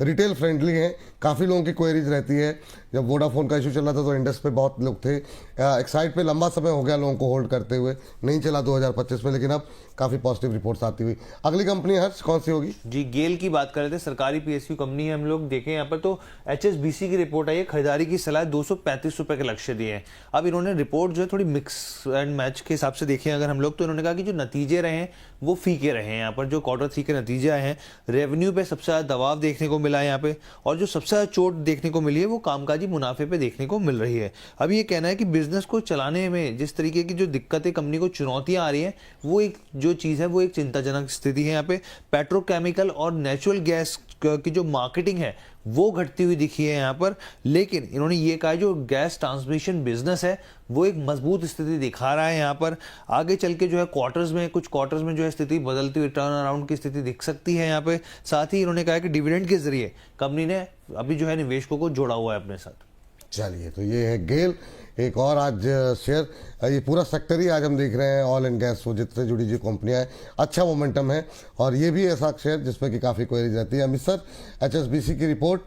रिटेल फ्रेंडली हैं, काफ़ी लोगों की क्वेरीज रहती है। जब वोडाफोन का इशू चल रहा था तो इंडस पे बहुत लोग थे, एक्साइड पे लंबा समय हो गया लोगों को होल्ड करते हुए, नहीं चला 2025 में, लेकिन अब काफ़ी पॉजिटिव रिपोर्ट्स आती हुई। अगली कंपनी हर्ष कौन सी होगी? जी, गेल की बात कर रहे थे, सरकारी PSU कंपनी है। हम लोग देखें यहाँ पर तो HSBC की रिपोर्ट आई है, खरीदारी की सलाह 235 रुपए के लक्ष्य दिए हैं। अब इन्होंने रिपोर्ट जो है थोड़ी मिक्स एंड मैच के हिसाब से देखें अगर हम लोग, तो इन्होंने कहा कि जो नतीजे रहे हैं वो फीके रहे हैं। यहाँ पर जो Q3 के नतीजे आए हैं, रेवेन्यू पे सबसे ज्यादा दबाव देखने को मिला है यहाँ पे, और जो सबसे ज्यादा चोट देखने को मिली है वो कामकाजी मुनाफे पे देखने को मिल रही है। अब ये कहना है कि बिजनेस को चलाने में जिस तरीके की जो दिक्कतें कंपनी को चुनौतियां आ रही हैं, वो एक जो चीज है वो एक चिंताजनक स्थिति है। यहाँ पे पेट्रोकेमिकल और नेचुरल गैस की जो मार्केटिंग है वो घटती हुई दिखी है यहाँ पर। लेकिन इन्होंने ये कहा जो गैस ट्रांसमिशन बिजनेस है वो एक मजबूत स्थिति दिखा रहा है यहाँ पर। आगे चल के जो है कुछ क्वार्टर्स में जो है स्थिति बदलती हुई, टर्न अराउंड की स्थिति दिख सकती है यहाँ पे। साथ ही इन्होंने कहा कि डिविडेंड के जरिए कंपनी ने अभी जो है निवेशकों को जोड़ा हुआ है अपने साथ। चलिए, तो ये है गेल, एक और आज शेयर, ये पूरा सेक्टर ही आज हम देख रहे हैं, ऑयल एंड गैस वो जितने जुड़ी जो कंपनियां हैं, अच्छा मोमेंटम है। और ये भी ऐसा शेयर जिसपे कि काफ़ी क्वेरीज रहती है। अमित सर, HSBC की रिपोर्ट,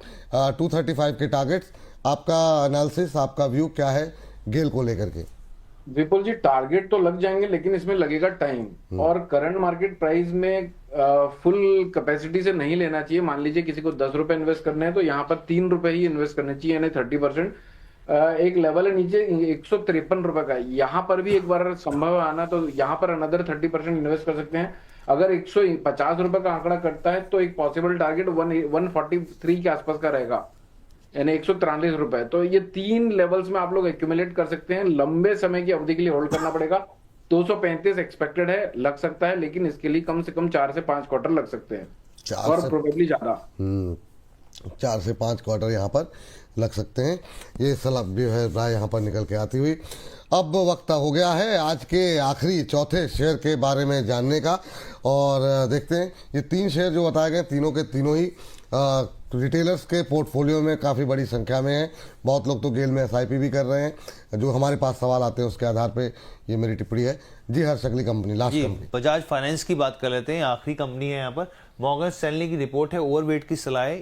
235 के टारगेट्स, आपका एनालिसिस, आपका व्यू क्या है गेल को लेकर के? विपुल जी, टारगेट तो लग जाएंगे लेकिन इसमें लगेगा टाइम, और करंट मार्केट प्राइस में फुल कैपेसिटी से नहीं लेना चाहिए। मान लीजिए किसी को 10 रुपए इन्वेस्ट करने हैं तो यहाँ पर 3 रुपए ही इन्वेस्ट करने चाहिए, यानी 30%। एक लेवल है नीचे 153 रुपए का, यहाँ पर भी एक बार संभव आना तो यहाँ पर अनदर 30% इन्वेस्ट कर सकते हैं। अगर 150 रुपए का आंकड़ा करता है तो एक पॉसिबल टारगेट 143 के आसपास का रहेगा, यानी 143 रुपए। तो ये 3 लेवल्स में आप लोग एक्यूमुलेट कर सकते हैं, लंबे समय की अवधि के लिए होल्ड करना पड़ेगा। 235 एक्सपेक्टेड है, लग सकता है, लेकिन इसके लिए कम से कम 4 से 5 क्वार्टर लग सकते हैं, और प्रोबेबली ज्यादा। 4 से 5 क्वार्टर यहाँ पर लग सकते हैं, ये सलाह जो है राय यहाँ पर निकल के आती हुई। अब वक्त हो गया है आज के आखिरी चौथे शेयर के बारे में जानने का, और देखते हैं ये 3 शेयर जो बताए गए, तीनों के तीनों ही रिटेलर्स के पोर्टफोलियो में काफ़ी बड़ी संख्या में है। बहुत लोग तो गेल में SIP भी कर रहे हैं। जो हमारे पास सवाल आते हैं उसके आधार पे ये मेरी टिप्पणी है। जी, हर्ष, अगली company, last company Bajaj finance की बात कर लेते हैं, आखिरी कंपनी है यहाँ पर। मॉर्गन स्टैनली की रिपोर्ट है, ओवरवेट की सलाह है,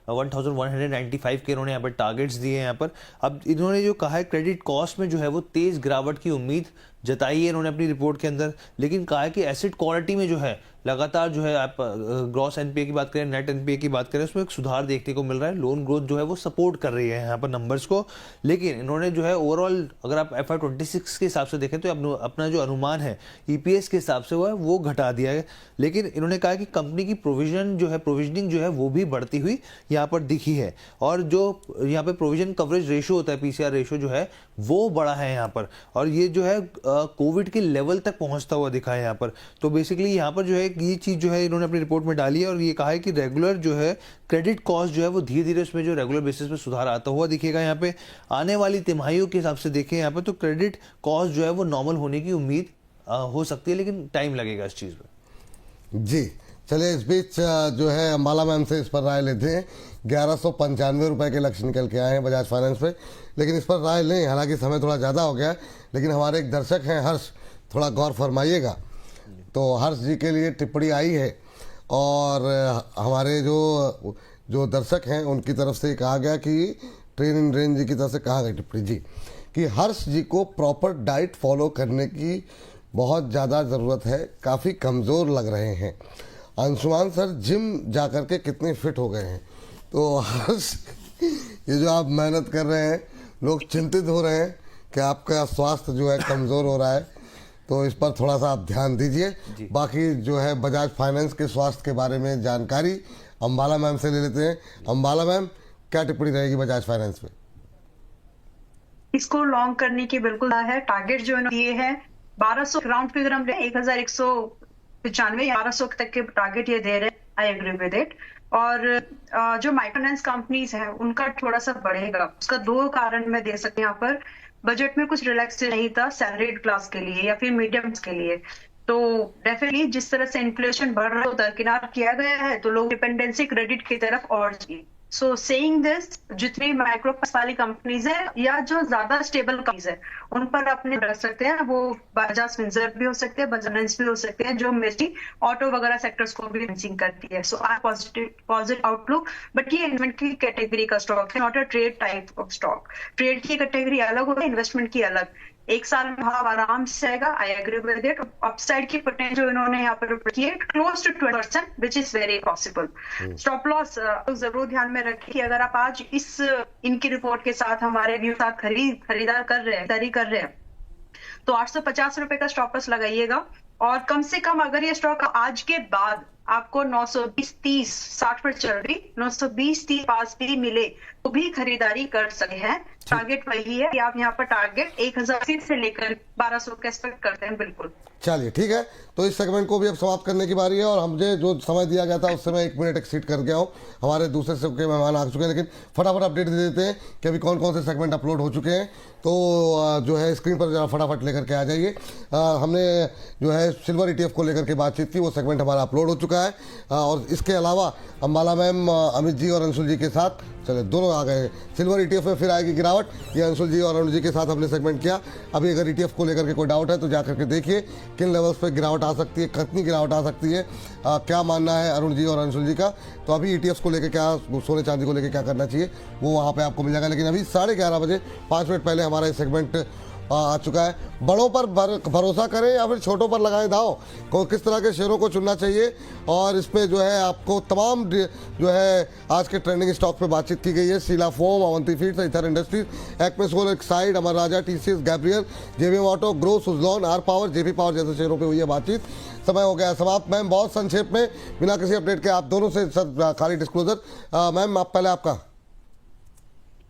1195 के इन्होंने यहाँ पर टारगेट्स दिए हैं यहाँ पर। अब इन्होंने जो कहा है क्रेडिट कॉस्ट में जो है वो तेज गिरावट की उम्मीद जताई है इन्होंने अपनी रिपोर्ट के अंदर, लेकिन कहा है कि एसेट क्वालिटी में जो है लगातार जो है आप ग्रॉस NPA की बात करें, नेट NPA की बात करें, उसमें एक सुधार देखने को मिल रहा है। लोन ग्रोथ जो है वो सपोर्ट कर रही है यहाँ पर नंबर्स को, लेकिन इन्होंने जो है ओवरऑल अगर आप FY26 के हिसाब से देखें तो अपना जो अनुमान है EPS के हिसाब से वो घटा दिया है। लेकिन इन्होंने कहा कि कंपनी की प्रोविजनिंग जो है वो भी बढ़ती हुई यहाँ पर दिखी है, और जो यहाँ पे प्रोविजन कवरेज रेशियो होता है, PCR रेशियो जो है वो बड़ा है यहाँ पर, और ये जो है कोविड के लेवल तक पहुंचता हुआ दिखा है यहाँ पर। तो बेसिकली यहाँ पर जो है ये चीज़ जो है इन्होंने अपनी रिपोर्ट में डाली है, और ये कहा है कि रेगुलर जो है क्रेडिट कॉस्ट जो है वो धीरे धीरे उसमें जो रेगुलर बेसिस पे सुधार आता हुआ दिखेगा। यहाँ पे आने वाली तिमाहियों के हिसाब से देखें यहाँ पे तो क्रेडिट कॉस्ट जो है वो नॉर्मल होने की उम्मीद हो सकती है, लेकिन टाइम लगेगा इस चीज़ पर। जी, चलिए, इस बीच जो है अंबाला मैम से इस पर राय लेते हैं। 1195 रुपए के लक्ष्य निकल के आए हैं बजाज फाइनेंस पे, लेकिन इस पर राय लें, हालांकि समय थोड़ा ज़्यादा हो गया है, लेकिन हमारे एक दर्शक हैं हर्ष, थोड़ा गौर फरमाइएगा। तो हर्ष जी के लिए टिप्पणी आई है, और हमारे जो दर्शक हैं उनकी तरफ से कहा गया कि ट्रेन इन रेंज जी की तरफ से कहा गया टिप्पणी जी कि हर्ष जी को प्रॉपर डाइट फॉलो करने की बहुत ज़्यादा ज़रूरत है, काफ़ी कमज़ोर लग रहे हैं। अंशुमान सर जिम जा कर के कितने फिट हो गए हैं। तो हर्ष, ये जो आप मेहनत कर रहे हैं, लोग चिंतित हो रहे हैं कि आपका स्वास्थ्य जो है कमज़ोर हो रहा है, तो इस पर थोड़ा सा आप ध्यान दीजिए। बाकी जो है बजाज फाइनेंस के स्वास्थ्य के बारे में जानकारी अंबाला मैम से ले लेते हैं। अंबाला मैम, क्या टिप्पणी रहेगी बजाज फाइनेंस पे? इसको लॉन्ग करने की बिल्कुल है। टारगेट जो इन्होंने दिए हैं 1200 राउंड फिगर हम 1195 1200 तक के टारगेट ये दे रहे हैं। I agree with it. और जो माइक्रोफाइनेंस कंपनीज हैं उनका थोड़ा सा बढ़ेगा, उसका 2 कारण मैं दे सकती हूँ यहाँ पर। बजट में कुछ रिलैक्स नहीं था सैलरीड क्लास के लिए या फिर मीडियम्स के लिए, तो डेफिनेटली जिस तरह से इन्फ्लेशन बढ़ रहा है दरकिनार किया गया है, तो लोग डिपेंडेंसी क्रेडिट की तरफ और जाएंगे। सो सेइंग दिस, जितनी माइक्रो वाली कंपनीज है या जो ज्यादा स्टेबल कंपनीज है उन पर अपने रख सकते हैं। वो बजाज फिनसर्व भी हो सकते हैं, बजाज भी हो सकते हैं, जो मेरी ऑटो वगैरह सेक्टर्स को भी फेंसिंग करती है। सो आई पॉजिटिव आउटलुक, बट ये इन्वेस्टमेंट की कैटेगरी का स्टॉक है, not a trade type of stock. Trade की कैटेगरी अलग होगी, इन्वेस्टमेंट की अलग। 1 साल में भाव आराम से आएगा, I agree with it. Upside की पोटेंशियल जो इन्होंने यहाँ पर की है close to 20%, which is very possible. Stop loss जरूर ध्यान में रखें कि अगर आप आज इनकी रिपोर्ट के साथ हमारे व्यू साथ खरीदार कर रहे हैं तो 850 रुपए का स्टॉप लॉस लगाइएगा। और कम से कम अगर ये स्टॉक आज के बाद आपको 920-30 60 पर चल रही 920-30 पास भी मिले तो भी खरीदारी कर सकते हैं। टारगेट वही है कि आप यहाँ पर टारगेट 1080 से लेकर 1200 का एक्सपेक्ट करते हैं। बिल्कुल, चलिए ठीक है, तो इस सेगमेंट को भी अब समाप्त करने की बारी है, और मुझे जो समय दिया गया था उससे मैं 1 मिनट एक्सीड कर गया हूँ। हमारे दूसरे सेगमेंट के मेहमान आ चुके हैं, लेकिन फटाफट अपडेट दे देते हैं कि अभी कौन कौन से सेगमेंट अपलोड हो चुके हैं। तो जो है स्क्रीन पर जरा फटाफट लेकर के आ जाइए। हमने जो है सिल्वर ETF को लेकर के बातचीत की, वो सेगमेंट हमारा अपलोड हो चुका है। और इसके अलावा अंबाला मैम, अमित जी और अंशुल जी के साथ चले दोनों आ गए। सिल्वर ईटीएफ में फिर आएगी गिरावट, ये अंशुल जी और अरुण जी के साथ हमने सेगमेंट किया। अभी अगर ईटीएफ को लेकर के कोई डाउट है तो जा करके देखिए किन लेवल्स पे गिरावट आ सकती है, कितनी गिरावट आ सकती है, क्या मानना है अरुण जी और अंशुल जी का। तो अभी ईटीएफ को लेकर क्या, सोने चांदी को लेकर क्या करना चाहिए वो वहाँ पे आपको मिल जाएगा। लेकिन अभी 11:30 बजे 5 मिनट पहले हमारा ये सेगमेंट आ चुका है। बड़ों पर भरोसा करें या फिर छोटों पर लगाएं दांव, को किस तरह के शेयरों को चुनना चाहिए, और इसमें जो है आपको तमाम जो है आज के ट्रेंडिंग स्टॉक पे बातचीत की गई है। Sheela Foam, Avanti Feeds, Ether Industries, Acme Solar, Exide, Amar Raja, TCS, Gabriel, JBM Auto, Groww, Suzlon, R Power, JP Power जैसे शेयरों पे हुई है बातचीत। समय हो गया समाप्त। मैम बहुत संक्षेप में बिना किसी अपडेट के आप दोनों से खाली डिस्क्लोजर। मैम आप पहले आपका।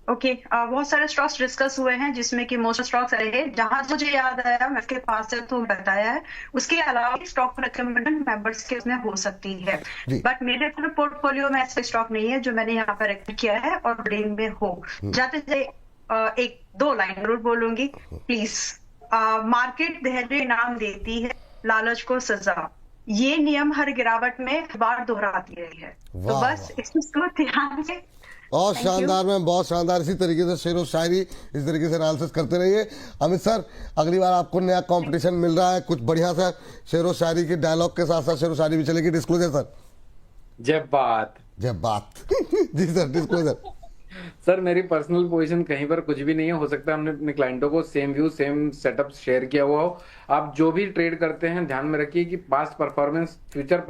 ओके, बहुत सारे स्टॉक्स डिस्कस हुए हैं जिसमें कि मोस्ट स्टॉक्स रहे। जहां मुझे याद आया मैं उसके पास से तो बताया है, उसके अलावा स्टॉक रिकमेंडेशन मेंबर्स के उसमें हो सकती है, बट मेरे पोर्टफोलियो में ऐसे स्टॉक नहीं है जो मैंने यहाँ पर रेकमेंड किया है और होल्डिंग में हो। जाते जाते एक दो लाइन जरूर बोलूंगी प्लीज। मार्केट धैर्य इनाम देती है, लालच को सजा, ये नियम हर गिरावट में बार दोहराती रही है। तो बस इसको ध्यान से। बहुत शानदार मैम, बहुत शानदार। इसी तरीके से शेर व शायरी इस तरीके से एनालिसिस करते रहिए। अमित सर, अगली बार आपको नया कंपटीशन मिल रहा है, कुछ बढ़िया सा शेर व शायरी की डायलॉग के साथ साथ शेर व शायरी भी चलेगी। Disclosure sir. जब बात जी सर, डिस्क्लोजर। सर मेरी पर्सनल पोजीशन कहीं पर कुछ भी नहीं है। हो सकता है हमने अपने क्लाइंटों को same view same setup share किया हुआ हो। आप जो भी ट्रेड करते हैं ध्यान में रखिए कि पास्ट परफॉर्मेंस फ्यूचर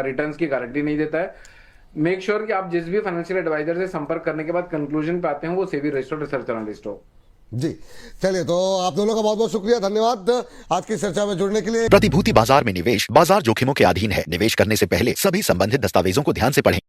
रिटर्न्स की गारंटी नहीं देता है। मेक श्योर कि आप जिस भी फाइनेंशियल एडवाइजर से संपर्क करने के बाद कंक्लूजन पे आते हैं वो सेबी रजिस्टर्ड रिसर्च एनालिस्ट हो। जी चलिए, तो आप दोनों का बहुत बहुत शुक्रिया, धन्यवाद आज की चर्चा में जुड़ने के लिए। प्रतिभूति बाजार में निवेश बाजार जोखिमों के अधीन है। निवेश करने से पहले सभी संबंधित दस्तावेजों को ध्यान से पढ़ें।